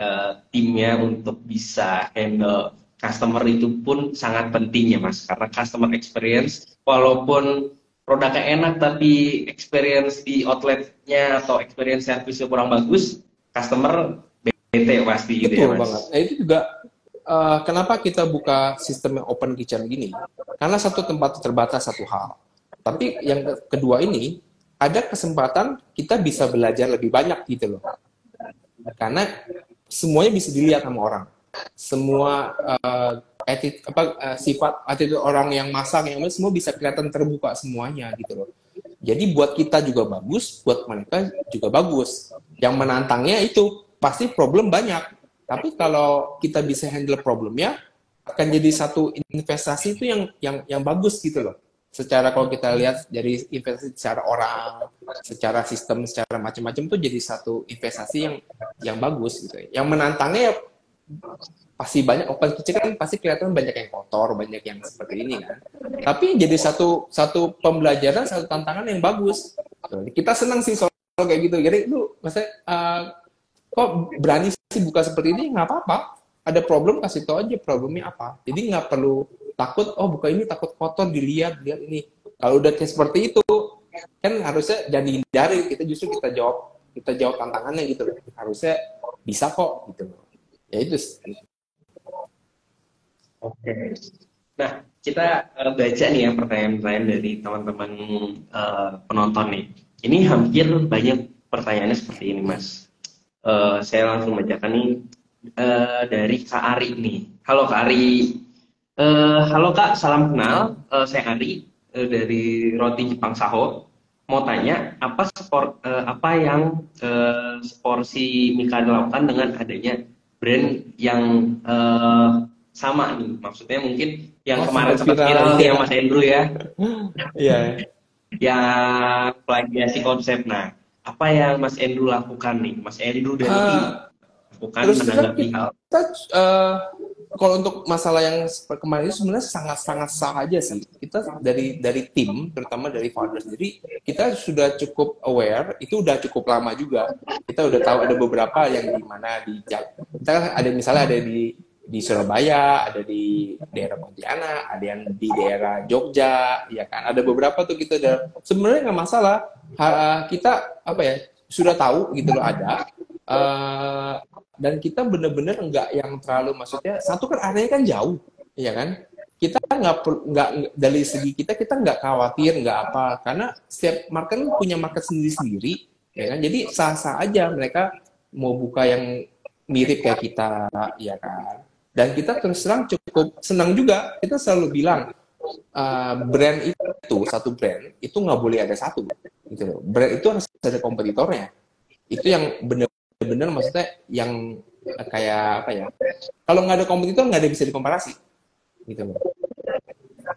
timnya untuk bisa handle customer itu pun sangat penting ya Mas. Karena customer experience, walaupun produknya enak tapi experience di outletnya atau experience service kurang bagus, customer bete pasti gitu ya Mas. Betul banget. Nah itu juga kenapa kita buka sistem yang open kitchen gini? Karena satu tempat terbatas satu hal. Tapi yang kedua ini, ada kesempatan kita bisa belajar lebih banyak gitu loh. Karena semuanya bisa dilihat sama orang. Semua sifat attitude orang yang masak, yang semua bisa kelihatan terbuka semuanya gitu loh. Jadi buat kita juga bagus, buat mereka juga bagus. Yang menantangnya itu pasti problem banyak. Tapi kalau kita bisa handle problemnya, akan jadi satu investasi itu yang bagus gitu loh. Secara kalau kita lihat dari investasi secara orang, secara sistem, secara macam-macam tuh jadi satu investasi yang bagus gitu. Yang menantangnya ya pasti banyak, open kitchen kan pasti kelihatan banyak yang kotor, banyak yang seperti ini kan. Tapi jadi satu pembelajaran, satu tantangan yang bagus. Kita senang sih soal kayak gitu. Jadi lu maksudnya kok berani sih buka seperti ini, nggak apa-apa. Ada problem, kasih tau aja problemnya apa. Jadi nggak perlu takut, buka ini takut kotor, lihat ini. Kalau udah kayak seperti itu, kan harusnya jangan dihindari, kita justru kita jawab tantangannya gitu loh. Harusnya bisa kok gitu loh. Ya itu. Oke. Nah, kita baca nih ya pertanyaan-pertanyaan dari teman-teman penonton nih. Ini hampir banyak pertanyaannya seperti ini, Mas. Saya langsung bacakan nih dari Kak Ari nih. Halo Kak Ari. Halo Kak, salam kenal. Saya Ari dari Roti Jepang Saho. Mau tanya, apa yang Sporsi Mikado lakukan dengan adanya brand yang sama nih? Maksudnya mungkin yang kemarin sempat viral nih yang Mas Andrew ya. Iya. Yang plagiasi konsep. Nah, apa yang Mas Andrew lakukan nih? Mas Andrew dan lakukan menanggapi hal. Kalau untuk masalah yang kemarin itu sebenarnya sangat-sangat sah aja sih. Kita dari tim, terutama dari founder sendiri, kita sudah cukup aware, itu udah cukup lama juga. Kita udah tahu ada beberapa yang di mana kita ada misalnya ada di Surabaya, ada di daerah Pontianak, ada yang di daerah Jogja, ya kan. Ada beberapa tuh kita udah sebenarnya nggak masalah. Kita sudah tahu gitu loh ada. Eh, dan kita bener-bener nggak yang terlalu, maksudnya satu kan areanya kan jauh, ya kan? Kita nggak dari segi kita nggak khawatir nggak apa, karena setiap market kan punya market sendiri-sendiri, ya kan? Jadi sah-sah aja mereka mau buka yang mirip kayak kita, ya kan? Dan kita terus terang cukup senang juga. Kita selalu bilang brand itu, satu brand itu nggak boleh ada satu, gitu loh. Brand itu harus ada kompetitornya. Itu yang benar-benar, maksudnya yang kayak apa ya? Kalau nggak ada kompetitor nggak ada yang bisa dikomparasi, gitu loh.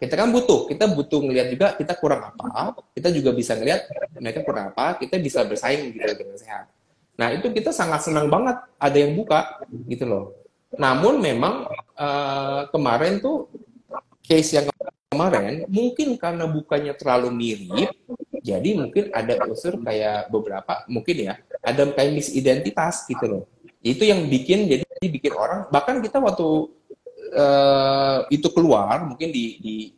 Kita butuh ngelihat juga kita kurang apa, kita juga bisa ngelihat mereka kurang apa, kita bisa bersaing gitu dengan sehat. Nah itu kita sangat senang banget ada yang buka, gitu loh. Namun memang kemarin tuh case yang kemarin mungkin karena bukannya terlalu mirip, jadi mungkin ada unsur kayak beberapa mungkin ya ada kayak misidentitas gitu loh. Itu yang bikin orang, bahkan kita waktu itu keluar mungkin di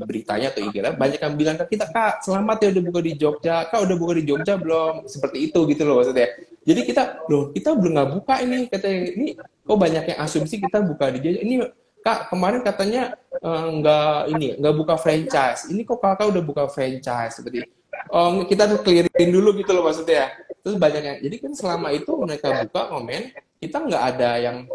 beritanya atau IG banyak yang bilang ke kita, Kak selamat ya udah buka di Jogja, Kak udah buka di Jogja belum, seperti itu gitu loh maksudnya. Jadi kita belum nggak buka ini, katanya ini kok banyak yang asumsi kita buka di Jogja ini, Kak kemarin katanya nggak buka franchise, ini kok kakak udah buka franchise, seperti kita harus clearin dulu gitu loh maksudnya. Terus banyak yang, jadi kan selama itu mereka buka komen, kita nggak ada yang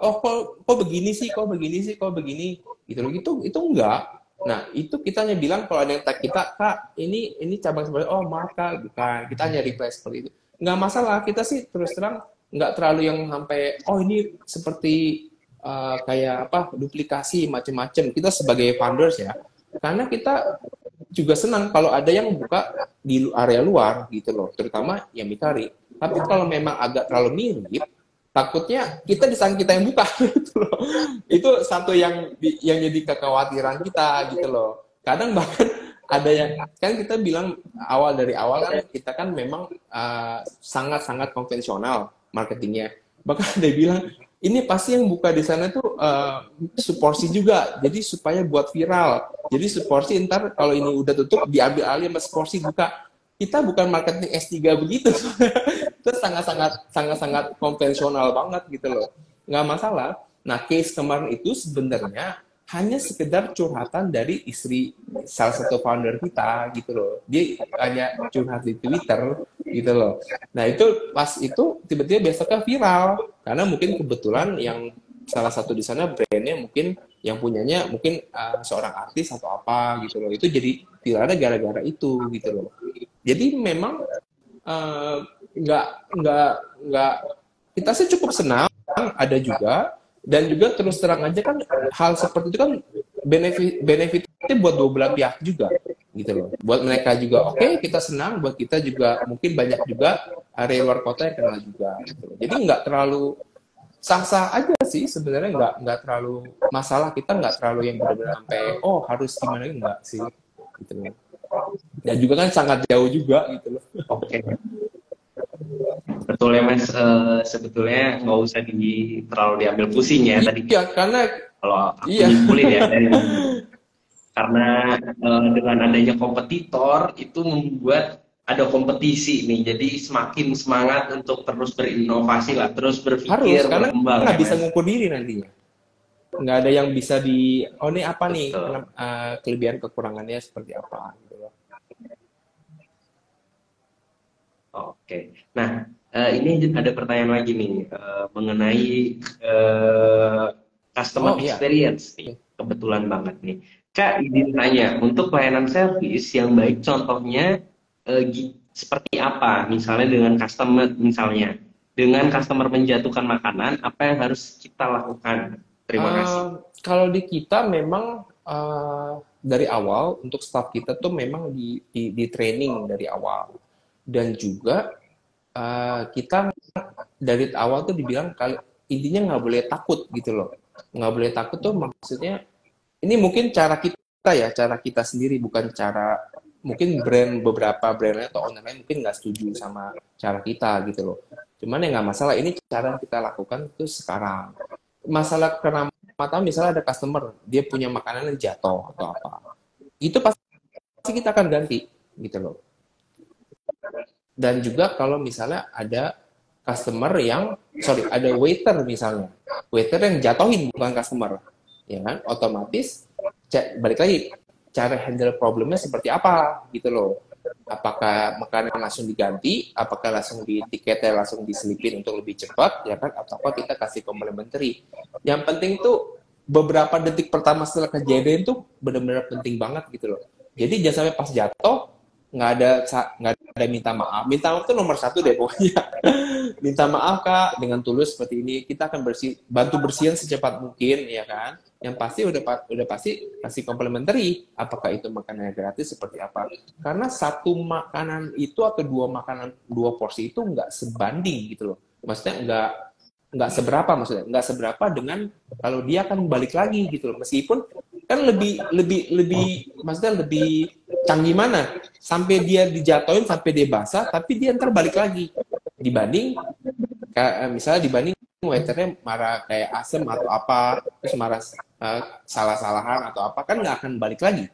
oh kok begini sih, kok begini sih, kok begini gitu loh, itu enggak. Nah itu kita hanya bilang kalau ada yang tag kita, Kak ini cabang seperti, oh maaf Kak bukan, kita hanya request seperti itu, nggak masalah. Kita sih terus terang nggak terlalu yang sampai oh ini seperti kayak apa duplikasi macam-macam. Kita sebagai founders ya, karena kita juga senang kalau ada yang buka di area luar gitu loh, terutama yang Mikari. Tapi kalau memang agak terlalu mirip, takutnya kita disangka kita yang buka gitu loh. Itu satu yang jadi kekhawatiran kita gitu loh. Kadang bahkan ada yang kan kita bilang dari awal kan kita kan memang sangat-sangat konvensional marketingnya. Bahkan ada yang bilang ini pasti yang buka di sana tuh suporsi juga, jadi supaya buat viral. Jadi suporsi ntar kalau ini udah tutup diambil alih sama suporsi buka. Kita bukan marketing S3 begitu. Itu sangat-sangat konvensional banget gitu loh. Nggak masalah. Nah, case kemarin itu sebenarnya hanya sekedar curhatan dari istri salah satu founder kita gitu loh. Dia hanya curhat di Twitter gitu loh. Nah, itu pas itu tiba-tiba besoknya viral karena mungkin kebetulan yang salah satu di sana brandnya mungkin yang punyanya mungkin seorang artis atau apa gitu loh. Itu jadi viralnya gara-gara itu gitu loh. Jadi memang nggak kita sih cukup senang ada juga, dan juga terus terang aja kan hal seperti itu kan benefitnya buat dua belah pihak juga gitu loh. Buat mereka juga oke, kita senang, buat kita juga mungkin banyak juga area luar kota yang kenal juga gitu loh. Jadi nggak terlalu sah-sah aja sih sebenarnya, nggak terlalu masalah, kita nggak terlalu yang benar-benar sampai oh harus gimana, enggak sih gitu loh. Dan juga kan sangat jauh juga gitu loh. Oke, betul ya Mas. Sebetulnya nggak usah terlalu diambil pusing ya tadi. Iya, karena Kalau aku iya. nyimpulin ya karena dengan adanya kompetitor itu membuat ada kompetisi nih, jadi semakin semangat untuk terus berinovasi lah, terus Harus, berpikir karena berkembang nggak ya bisa Mas. ngukur diri nantinya. Nggak ada yang bisa oh ini apa nih, Betul. kelebihan kekurangannya seperti apa gitu loh. Oke. Nah, ini ada pertanyaan lagi nih mengenai customer Oh iya. experience nih. Kebetulan banget nih. Kak, izin tanya, untuk pelayanan servis yang baik contohnya seperti apa? Misalnya dengan customer menjatuhkan makanan, apa yang harus kita lakukan? Terima kasih. Kalau di kita memang dari awal untuk staff kita tuh memang di training dari awal, dan juga kita dari awal tuh dibilang kalau intinya nggak boleh takut gitu loh. Nggak boleh takut tuh maksudnya ini mungkin cara kita sendiri, bukan cara mungkin beberapa brand atau owner lain mungkin nggak setuju sama cara kita gitu loh. Cuman ya nggak masalah, ini cara yang kita lakukan tuh sekarang. Masalah keramatan, misalnya ada customer dia punya makanan yang jatuh atau apa, itu pasti kita akan ganti gitu loh. Dan juga kalau misalnya ada customer yang, ada waiter misalnya, waiter yang jatuhin bukan customer, ya kan? Otomatis balik lagi cara handle problemnya seperti apa gitu loh. Apakah makanan langsung diganti, apakah langsung di tiketnya langsung diselipin untuk lebih cepat, ya kan? Ataukah kita kasih complimentary. Yang penting tuh beberapa detik pertama setelah kejadian tuh benar-benar penting banget gitu loh. Jadi jangan sampai pas jatuh nggak ada minta maaf. Minta maaf itu nomor satu deh pokoknya. Minta maaf Kak, dengan tulus seperti ini kita akan bantu bersihin secepat mungkin, ya kan? Yang pasti udah pasti kasih complimentary. Apakah itu makanan gratis seperti apa? Karena satu makanan itu atau dua porsi itu nggak sebanding gitu loh. Maksudnya nggak seberapa dengan kalau dia akan balik lagi gitu loh. Meskipun kan lebih maksudnya lebih canggih mana sampai dia dijatuhin sampai dia basah tapi dia ntar balik lagi dibanding waiternya marah kayak asem atau apa terus marah salah-salahan atau apa kan nggak akan balik lagi.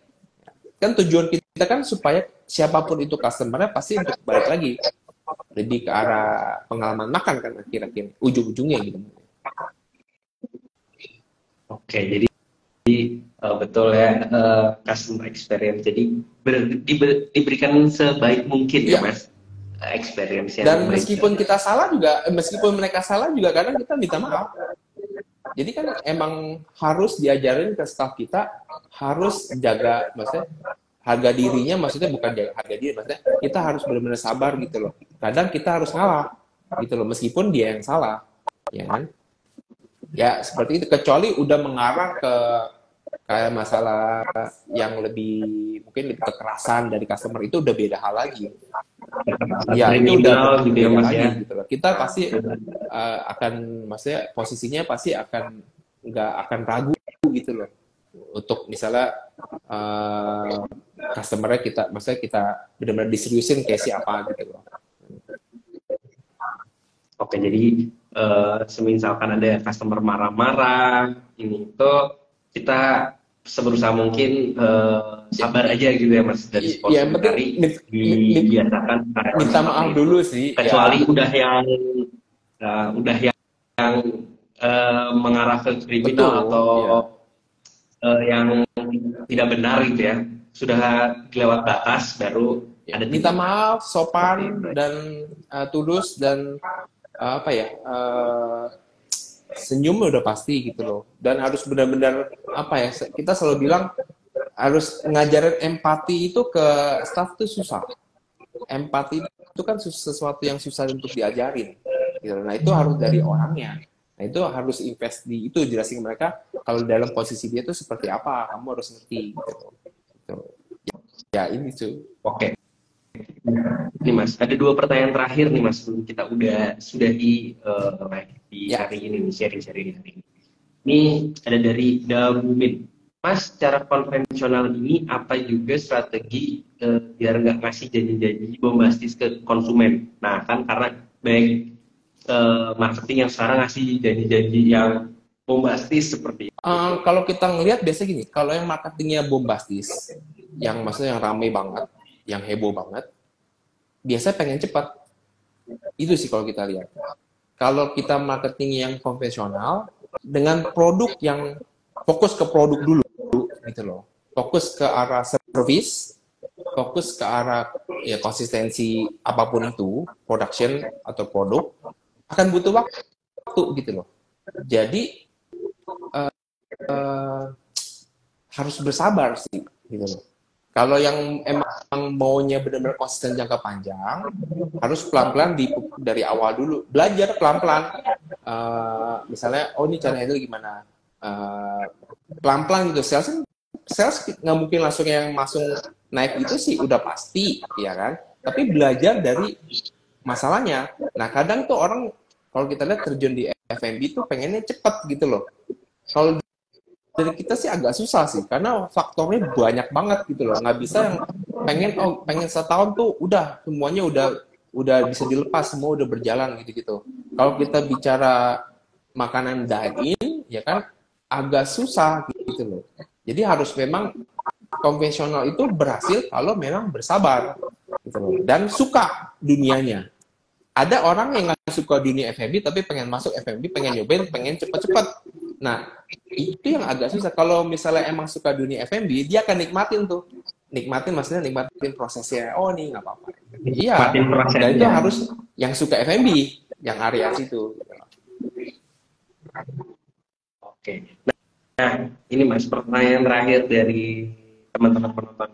Kan tujuan kita kan supaya siapapun itu customer-nya pasti untuk balik lagi, lebih ke arah pengalaman makan kan akhir-akhir ujung-ujungnya gitu. Oke, jadi betul ya, customer experience. Jadi diberikan sebaik mungkin ya Mas, experience yang dan baik. meskipun kita salah juga, meskipun mereka salah juga kadang kita minta maaf. Jadi kan emang harus diajarin ke staff kita harus jaga, maksudnya harga dirinya, maksudnya bukan jaga harga diri, maksudnya kita harus benar-benar sabar gitu loh. Kadang kita harus ngalah gitu loh meskipun dia yang salah, ya kan? Ya seperti itu, kecuali udah mengarah ke kayak masalah yang mungkin lebih kekerasan dari customer, itu udah beda hal lagi. Ya itu udah gitu ya Mas lagi, ya. gitu loh. Kita pasti akan, maksudnya posisinya pasti nggak akan ragu gitu loh untuk misalnya customer-nya maksudnya kita benar-benar diseriusin kayak siapa gitu loh. Oke, jadi semisalkan ada customer marah-marah ini itu kita seberusaha mungkin sabar aja gitu ya Mas, dari sports sekali dibiasakan minta maaf dulu sih, kecuali udah yang mengarah ke kriminal atau yang tidak benar gitu ya, sudah lewat batas baru ada minta maaf, sopan dan tulus dan senyum udah pasti gitu loh. Dan harus benar-benar kita selalu bilang harus ngajarin empati itu ke staff tuh susah. Empati itu kan sesuatu yang susah untuk diajarin gitu. Nah itu harus dari orangnya. Nah itu harus invest di itu, jelasin mereka kalau dalam posisi dia itu seperti apa, kamu harus ngerti gitu. Ya ini tuh. Oke. Nih Mas, ada 2 pertanyaan terakhir nih Mas, sebelum kita sudah di hari ini, sharing hari ini. Ini ada dari Dabumin. Mas, secara konvensional ini apa juga strategi biar nggak ngasih janji-janji bombastis ke konsumen? Nah kan karena baik marketing yang sekarang ngasih janji-janji yang bombastis seperti itu. Kalau kita ngelihat biasa gini, kalau yang marketingnya bombastis, yang maksudnya yang ramai banget, yang heboh banget, biasanya pengen cepat. Itu sih kalau kita lihat. Kalau kita marketing yang konvensional, dengan produk yang fokus ke produk dulu, gitu loh. Fokus ke arah service, fokus ke arah ya konsistensi apapun itu, production atau produk, akan butuh waktu gitu loh. Jadi harus bersabar sih, gitu loh. Kalau yang emang maunya benar-benar konsisten jangka panjang, harus pelan-pelan dari awal dulu. Belajar pelan-pelan. Misalnya, ini cara handle gimana? Pelan-pelan gitu. Sales nggak mungkin langsung yang naik itu sih udah pasti, ya kan? Tapi belajar dari masalahnya. Nah, kadang tuh orang, kalau kita lihat terjun di F&B tuh pengennya cepat gitu loh. Kalau dari kita sih agak susah sih, karena faktornya banyak banget gitu loh. Nggak bisa yang pengen setahun tuh udah semuanya udah bisa dilepas, semua udah berjalan gitu-gitu. Kalau kita bicara makanan dine-in, ya kan agak susah gitu loh. Jadi harus memang konvensional itu berhasil kalau memang bersabar gitu loh, dan suka dunianya. Ada orang yang nggak suka dunia F&B tapi pengen masuk F&B, pengen nyobain, pengen cepet-cepet. Nah, itu yang agak susah. Kalau misalnya emang suka dunia F&B, dia akan nikmatin tuh. Nikmatin maksudnya nikmatin prosesnya. Oh nih nggak apa-apa. Iya. Nikmatin Dan itu prosesnya. harus yang suka F&B, yang area situ. Oke. Nah, ini Mas, pertanyaan terakhir dari teman-teman penonton.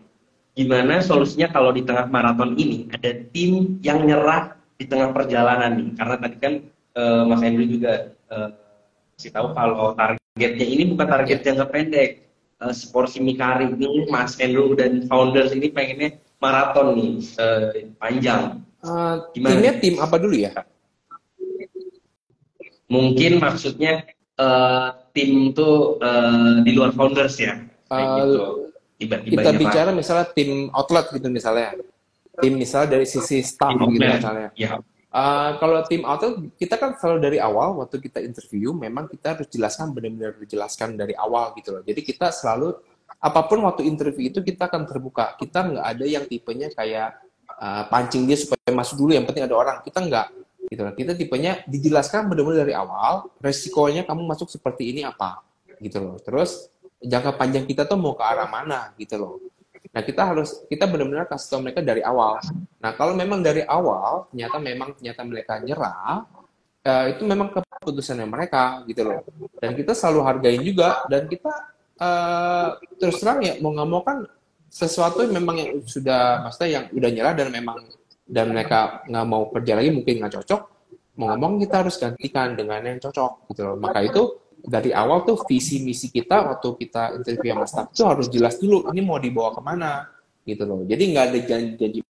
Gimana solusinya kalau di tengah maraton ini ada tim yang nyerah di tengah perjalanan nih? Karena tadi kan Mas Andrew juga kasih tahu kalau targetnya ini bukan target jangka pendek. Seporsi mie kari ini Mas Andrew dan founders ini pengennya maraton nih, panjang. Gimana? Timnya tim apa dulu ya? Mungkin maksudnya tim tuh di luar founders ya, kayak gitu. Kita bicara misalnya tim outlet gitu misalnya. Tim misalnya dari sisi staff gitu misalnya. Ya. Kalau tim outlet, kita kan selalu dari awal waktu kita interview, memang kita harus jelaskan benar-benar dijelaskan dari awal gitu loh. Jadi kita selalu, apapun waktu interview itu kita akan terbuka. Kita nggak ada yang tipenya kayak pancing dia supaya masuk dulu, yang penting ada orang. Kita nggak. Gitu loh. Kita tipenya dijelaskan benar-benar dari awal, resikonya kamu masuk seperti ini apa. Gitu loh. Terus, jangka panjang kita tuh mau ke arah mana gitu loh. Nah kita benar-benar kasih tahu mereka dari awal. Nah kalau memang dari awal ternyata mereka nyerah, itu memang keputusannya mereka gitu loh. Dan kita selalu hargain juga dan kita terus terang ya mau nggak mau kan sesuatu yang memang yang sudah maksudnya yang udah nyerah dan mereka nggak mau kerja lagi mungkin nggak cocok, mau ngomong kita harus gantikan dengan yang cocok gitu loh. Maka itu dari awal tuh visi misi kita waktu kita interview sama staff itu harus jelas dulu ini mau dibawa kemana gitu loh. Jadi nggak ada janji-janji.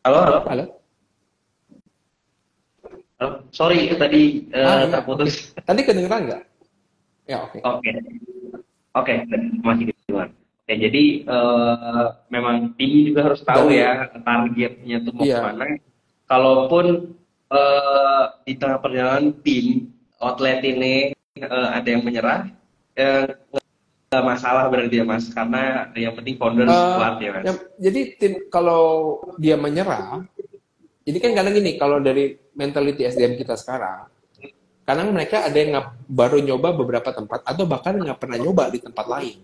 Halo. Halo? Halo. Sorry itu tadi terputus. Tadi kedengeran nggak? Ya oke. Oke, masih kedengeran. Ya, jadi memang tim juga harus tahu ya targetnya tuh mau kemana. Kalaupun di tengah perjalanan tim outlet ini ada yang menyerah, nggak masalah berarti ya Mas, karena yang penting founders kuat ya Mas. Jadi tim kalau dia menyerah, jadi kan kadang gini, kalau dari mentality SDM kita sekarang, kadang mereka ada yang baru nyoba beberapa tempat atau bahkan nggak pernah nyoba di tempat lain,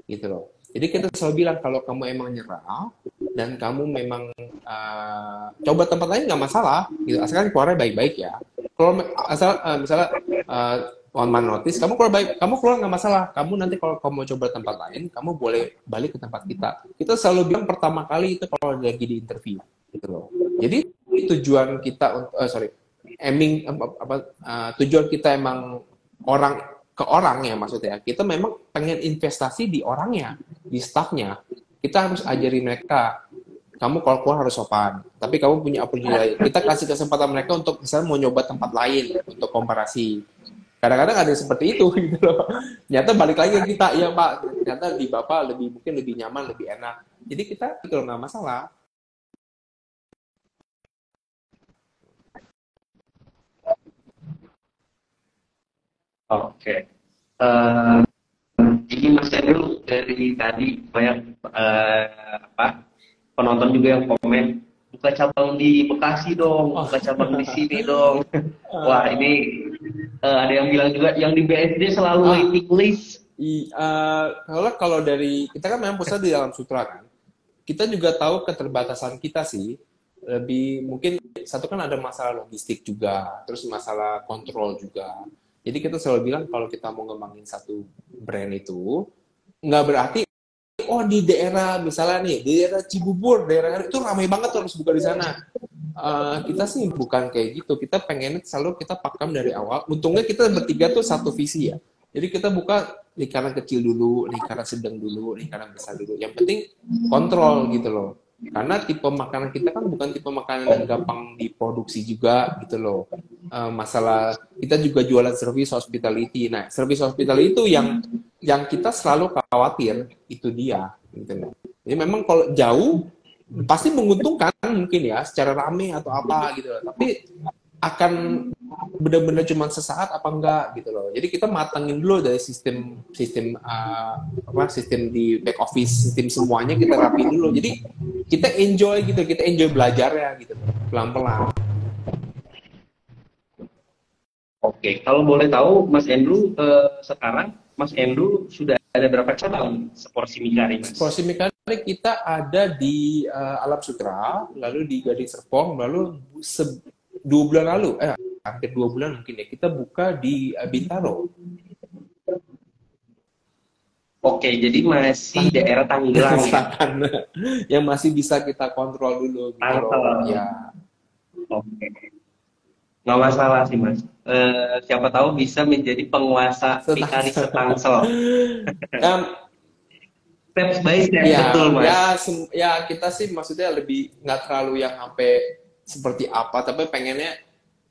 gitu loh. Jadi kita selalu bilang kalau kamu emang nyerah dan kamu memang coba tempat lain nggak masalah, gitu. Asalkan keluarnya baik-baik ya. Kalau asal misalnya on man notice, kamu keluar nggak masalah. Kamu nanti kalau kamu mau coba tempat lain, kamu boleh balik ke tempat kita. Kita selalu bilang pertama kali itu kalau lagi di interview, gitu loh. Jadi tujuan kita tujuan kita emang orang ke orang ya maksudnya. Kita memang pengen investasi di orangnya, di staffnya. Kita harus ajari mereka. Kamu kalau keluar harus sopan. Tapi kamu punya opportunity. Kita kasih kesempatan mereka untuk misalnya mau nyoba tempat lain untuk komparasi. Kadang-kadang ada seperti itu gitu loh. Ternyata balik lagi ke kita, ya Pak. Ternyata di Bapak mungkin lebih nyaman, lebih enak. Jadi kita itu nggak masalah. Oke. Ini Mas Andrew dari tadi banyak penonton juga yang komen buka cabang di Bekasi dong, buka cabang di sini dong. Wah ini ada yang bilang juga yang di BSD selalu waiting list. Kalau dari kita kan memang pusat di dalam sutra kan, kita juga tahu keterbatasan kita sih. Lebih mungkin satu kan ada masalah logistik juga, terus masalah kontrol juga. Jadi kita selalu bilang kalau kita mau ngembangin satu brand itu, nggak berarti, di daerah misalnya nih, di daerah Cibubur, daerah itu ramai banget harus buka di sana. Kita sih bukan kayak gitu. Kita pengen selalu kita pakem dari awal. Untungnya kita bertiga tuh satu visi ya. Jadi kita buka lingkaran kecil dulu, lingkaran sedang dulu, lingkaran besar dulu. Yang penting kontrol gitu loh. Karena tipe makanan kita kan bukan tipe makanan yang gampang diproduksi juga gitu loh. Masalah kita juga jualan service hospitality. Nah, service hospitality itu yang kita selalu khawatir itu dia gitu loh. Jadi memang kalau jauh pasti menguntungkan mungkin ya secara rame atau apa gitu loh. Tapi akan benar-benar cuma sesaat apa enggak gitu loh. Jadi kita matangin dulu dari sistem sistem sistem di back office, sistem semuanya kita rapiin dulu. Jadi kita enjoy gitu, kita enjoy belajarnya gitu pelan-pelan. Oke, kalau boleh tahu Mas Andrew, sekarang Mas Andrew sudah ada berapa cabang seporsi Mikari, Mas? Porsi mekanik kita ada di Alam Sutra, lalu di Gading Serpong, lalu 2 bulan lalu, hampir 2 bulan mungkin ya, kita buka di Bintaro. Oke, jadi masih daerah Tangerang ya? Selatan yang masih bisa kita kontrol dulu gitu loh. Tangsel. Ya. Oke. Nggak masalah sih, Mas. Siapa tahu bisa menjadi penguasa Mikari Setangsel. Step by step, Ya, betul, Mas. ya kita sih maksudnya lebih nggak terlalu yang sampai seperti apa, tapi pengennya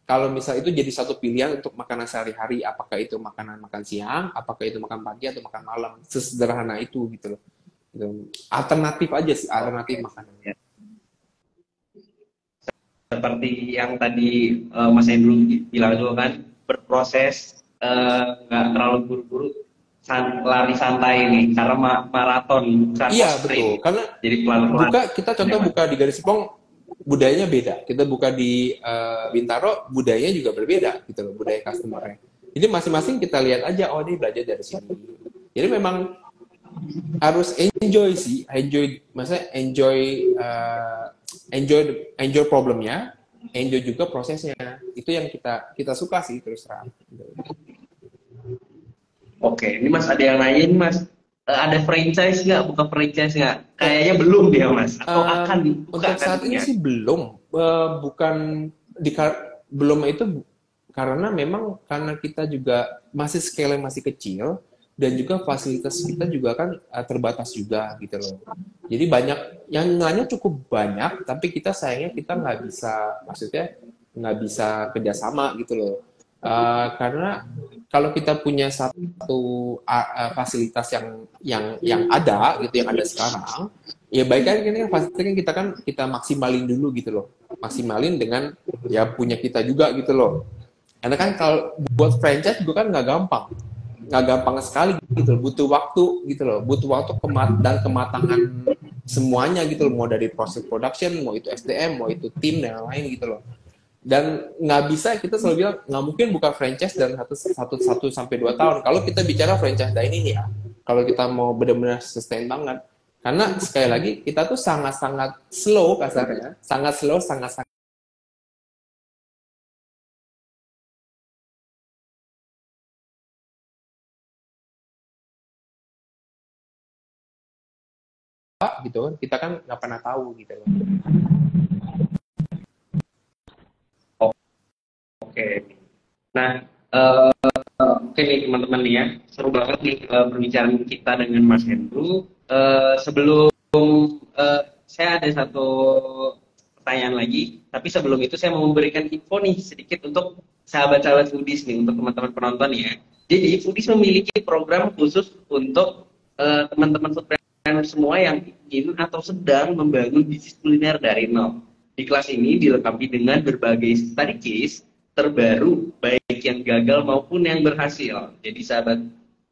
kalau misal itu jadi satu pilihan untuk makanan sehari-hari, apakah itu makanan makan siang, apakah itu makan pagi atau makan malam, sesederhana itu gitu loh. Gitu. Alternatif aja sih, alternatif makanan. Seperti yang tadi Mas Andrew bilang juga kan, berproses, nggak terlalu buru-buru, lari santai nih, karena maraton bukan Iya sprint. betul, karena Jadi pelan-pelan. kita contoh buka di Gading Serpong, budayanya beda. Kita buka di Bintaro, budayanya juga berbeda gitu loh, budaya customer-nya. Jadi masing-masing kita lihat aja, oh ini belajar dari sini. Jadi memang harus enjoy sih, maksudnya enjoy problemnya, enjoy juga prosesnya. Itu yang kita suka sih terus terang. Oke, ini Mas ada yang nanya nih Mas, ada franchise nggak? Buka franchise nggak? Kayaknya belum dia Mas, atau akan dibuka untuk saat ini sih belum. Bukan belum itu karena memang karena kita juga masih scale masih kecil dan juga fasilitas kita juga kan terbatas juga gitu loh. Jadi banyak yang nanya cukup banyak, tapi kita sayangnya kita nggak bisa, maksudnya nggak bisa kerjasama gitu loh. Karena kalau kita punya satu fasilitas yang ada gitu, yang ada sekarang, ya baik kan ini fasilitas kan kita maksimalin dulu gitu loh, maksimalin dengan ya punya kita juga gitu loh. Karena kan kalau buat franchise juga kan nggak gampang sekali gitu loh, butuh waktu gitu loh, butuh waktu dan kematangan semuanya gitu loh, mau dari proses production, mau itu SDM, mau itu tim dan lain-lain gitu loh. Dan nggak bisa, kita selalu bilang nggak mungkin buka franchise dalam 1 sampai 2 tahun. Kalau kita bicara franchise dining ya, kalau kita mau benar-benar sustain banget, karena sekali lagi kita tuh sangat-sangat slow kasarnya, sangat slow, sangat-sangat gitu kan, kita kan nggak pernah tahu gitu loh. Oke. Nah, oke nih teman-teman nih ya, seru banget nih perbicaraan kita dengan Mas Hendru. Sebelum saya ada satu pertanyaan lagi, tapi sebelum itu saya mau memberikan info nih sedikit untuk sahabat-sahabat Foodies nih, untuk teman-teman penonton ya. Jadi Foodies memiliki program khusus untuk teman-teman foodpreneur semua yang ingin atau sedang membangun bisnis kuliner dari nol. Di kelas ini dilengkapi dengan berbagai study case terbaru, baik yang gagal maupun yang berhasil. Jadi sahabat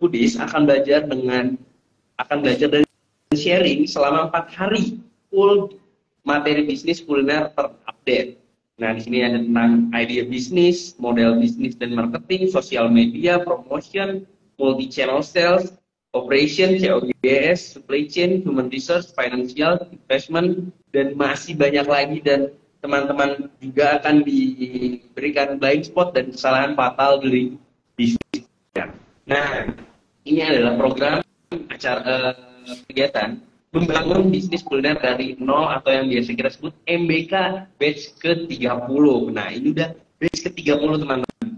Foodies akan belajar dari sharing selama 4 hari full materi bisnis kuliner terupdate. Nah, di sini ada tentang idea bisnis, model bisnis dan marketing, sosial media, promotion, multi-channel sales, operation, COGS, supply chain, human resource, financial, investment, dan masih banyak lagi. Dan teman-teman juga akan diberikan blind spot dan kesalahan fatal dari bisnis. Nah, ini adalah program acara kegiatan membangun bisnis kuliner dari nol atau yang biasa kita sebut MBK batch ke-30. Nah, ini udah batch ke-30 teman-teman.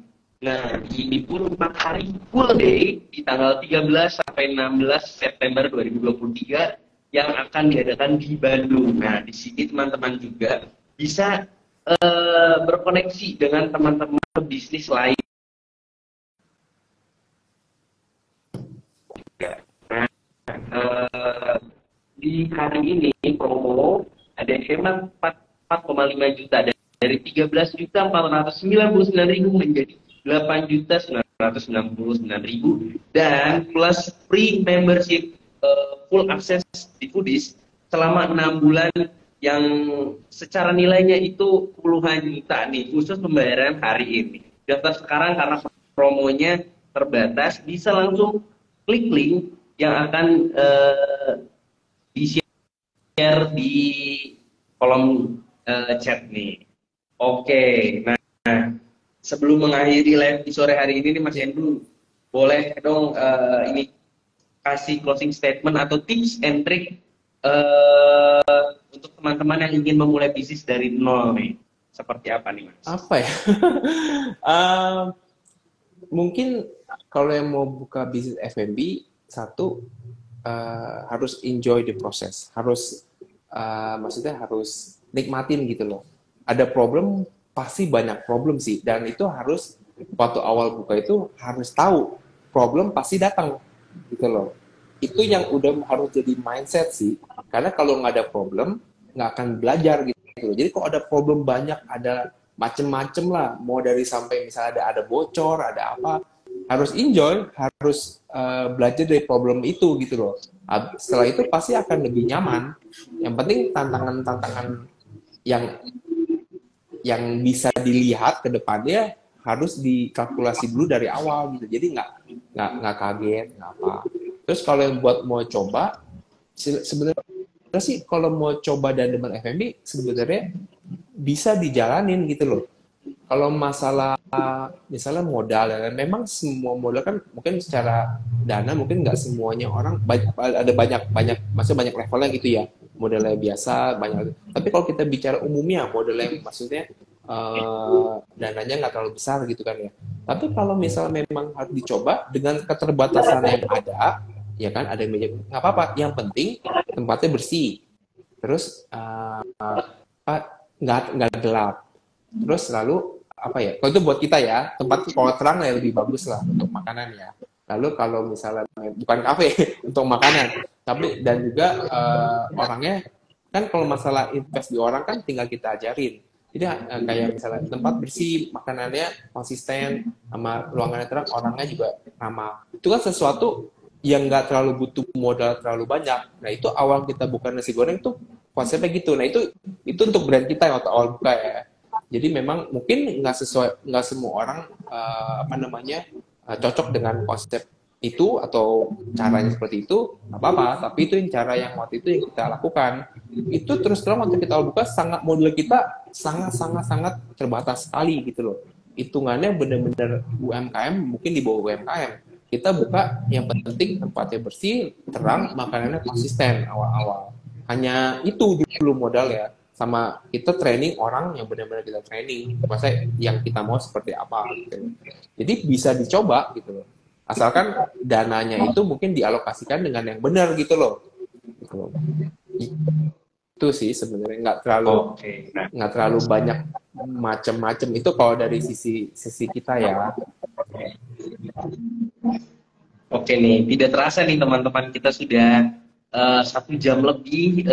Nah, ini pun 4 hari full day di tanggal 13 sampai 16 September 2023 yang akan diadakan di Bandung. Nah, di sini teman-teman juga bisa berkoneksi dengan teman-teman bisnis lain. Nah, di hari ini promo ada hemat 4,5 juta dan dari 13.499.000 menjadi 8.999.000 dan plus free membership full access di Foodies selama 6 bulan yang secara nilainya itu puluhan juta nih khusus pembayaran hari ini. Daftar sekarang karena promonya terbatas, bisa langsung klik link yang akan di-share di kolom chat nih. Oke, nah sebelum mengakhiri live di sore hari ini nih Mas Hendru, boleh dong ini kasih closing statement atau tips and trick untuk teman-teman yang ingin memulai bisnis dari nol nih. Seperti apa nih Mas? Apa ya? Mungkin kalau yang mau buka bisnis F&B, satu harus enjoy the process, harus maksudnya harus nikmatin gitu loh. Ada problem, pasti banyak problem sih, dan itu harus waktu awal buka itu harus tahu problem pasti datang gitu loh. Itu yang udah harus jadi mindset sih, karena kalau nggak ada problem nggak akan belajar gitu loh. Jadi kalau ada problem banyak, ada macem-macem lah, mau dari sampai misalnya ada bocor, ada apa, harus enjoy, harus belajar dari problem itu gitu loh. Setelah itu pasti akan lebih nyaman. Yang penting tantangan-tantangan yang bisa dilihat ke depannya harus dikalkulasi dulu dari awal gitu. Jadi nggak kaget, nggak apa. Terus kalau yang buat mau coba, sebenarnya sih kalau mau coba dan demen F&B sebenarnya bisa dijalanin gitu loh. Kalau masalah misalnya modal, dan memang semua modal kan mungkin secara dana mungkin nggak semuanya orang ada banyak maksudnya banyak levelnya gitu ya, modelnya biasa banyak. Tapi kalau kita bicara umumnya modelnya maksudnya dananya nggak terlalu besar gitu kan ya. Tapi kalau misalnya memang harus dicoba dengan keterbatasan yang ada, ya kan ada yang nggak apa-apa. Yang penting tempatnya bersih, terus nggak gelap, terus lalu apa ya, kalau itu buat kita ya, tempat kalau terang ya lebih bagus lah untuk makanan ya. Lalu kalau misalnya bukan kafe untuk makanan, tapi dan juga orangnya kan kalau masalah invest di orang kan tinggal kita ajarin. Jadi kayak misalnya tempat bersih, makanannya konsisten, sama ruangannya terang, orangnya juga ramah. Itu kan sesuatu yang nggak terlalu butuh modal terlalu banyak. Nah itu awal kita buka nasi goreng tuh konsepnya gitu. Nah itu untuk brand kita yang waktu awal buka ya. Jadi memang mungkin nggak semua orang cocok dengan konsep itu atau caranya seperti itu, nggak apa-apa. Tapi itu yang cara yang waktu itu yang kita lakukan. Itu terus terang waktu kita buka model kita sangat terbatas sekali gitu loh. Hitungannya benar-benar UMKM, mungkin di bawah UMKM. Kita buka yang penting tempatnya bersih, terang, makanannya konsisten awal-awal. Hanya itu dulu modal ya. Sama kita training orang yang benar-benar kita training, maksudnya yang kita mau seperti apa gitu. Jadi bisa dicoba gitu loh, asalkan dananya itu mungkin dialokasikan dengan yang benar gitu loh. Itu sih sebenarnya nggak terlalu banyak macam-macam itu kalau dari sisi kita ya. Oke nih, tidak terasa nih teman-teman, kita sudah 1 jam lebih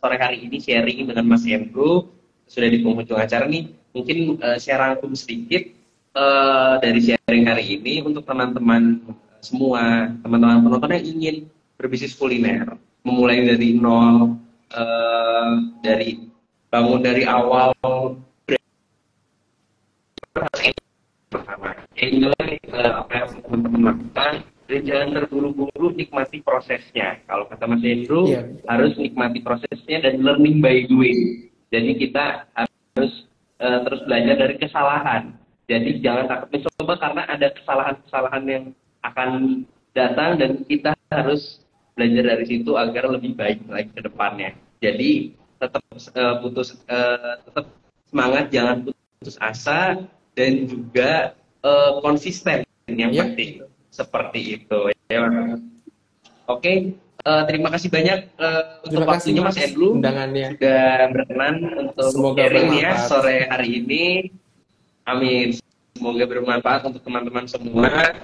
sore hari ini sharing dengan Mas Hendru. Sudah di penghujung acara nih, mungkin saya rangkum sedikit dari sharing hari ini untuk teman-teman semua, teman-teman penonton yang ingin berbisnis kuliner, memulai dari nol, dari bangun dari awal, pertama enjoy apa yang teman-teman lakukan, dan jangan terburu-buru, nikmati prosesnya. Kalau kata Mas Hendru, harus nikmati prosesnya dan learning by doing. Jadi kita harus terus belajar dari kesalahan. Jadi jangan takut mencoba karena ada kesalahan-kesalahan yang akan datang dan kita harus belajar dari situ agar lebih baik lagi ke depannya. Jadi tetap tetap semangat, jangan putus asa, dan juga konsisten yang penting. Seperti itu ya. Oke, terima kasih banyak untuk waktunya Mas Hendru, sudah berkenan untuk sharing ya sore hari ini. Amin. Semoga bermanfaat untuk teman-teman semua,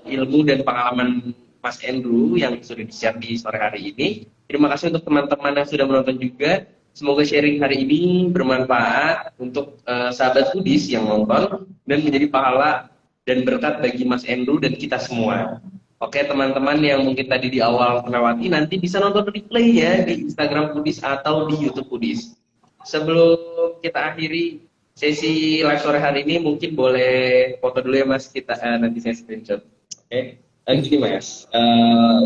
ilmu dan pengalaman Mas Hendru yang sudah di-share di sore hari ini. Terima kasih untuk teman-teman yang sudah menonton juga. Semoga sharing hari ini bermanfaat untuk sahabat foodies yang nonton dan menjadi pahala dan berkat bagi Mas Andrew dan kita semua. Oke teman-teman yang mungkin tadi di awal melewati, nanti bisa nonton replay ya di Instagram Foodies atau di YouTube Foodies. Sebelum kita akhiri sesi live sore hari ini, mungkin boleh foto dulu ya Mas, kita nanti saya screenshot. Oke, gini Mas,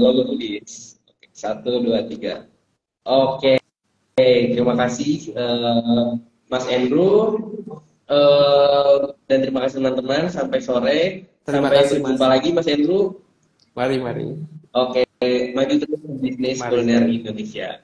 logo Foodies. Oke, 1, 2, 3. Oke, terima kasih Mas Andrew. Dan terima kasih teman-teman, sampai sore. Terima Sampai kasih, berjumpa Mas. lagi Mas Andrew. Mari. Oke, maju terus bisnis kuliner Indonesia.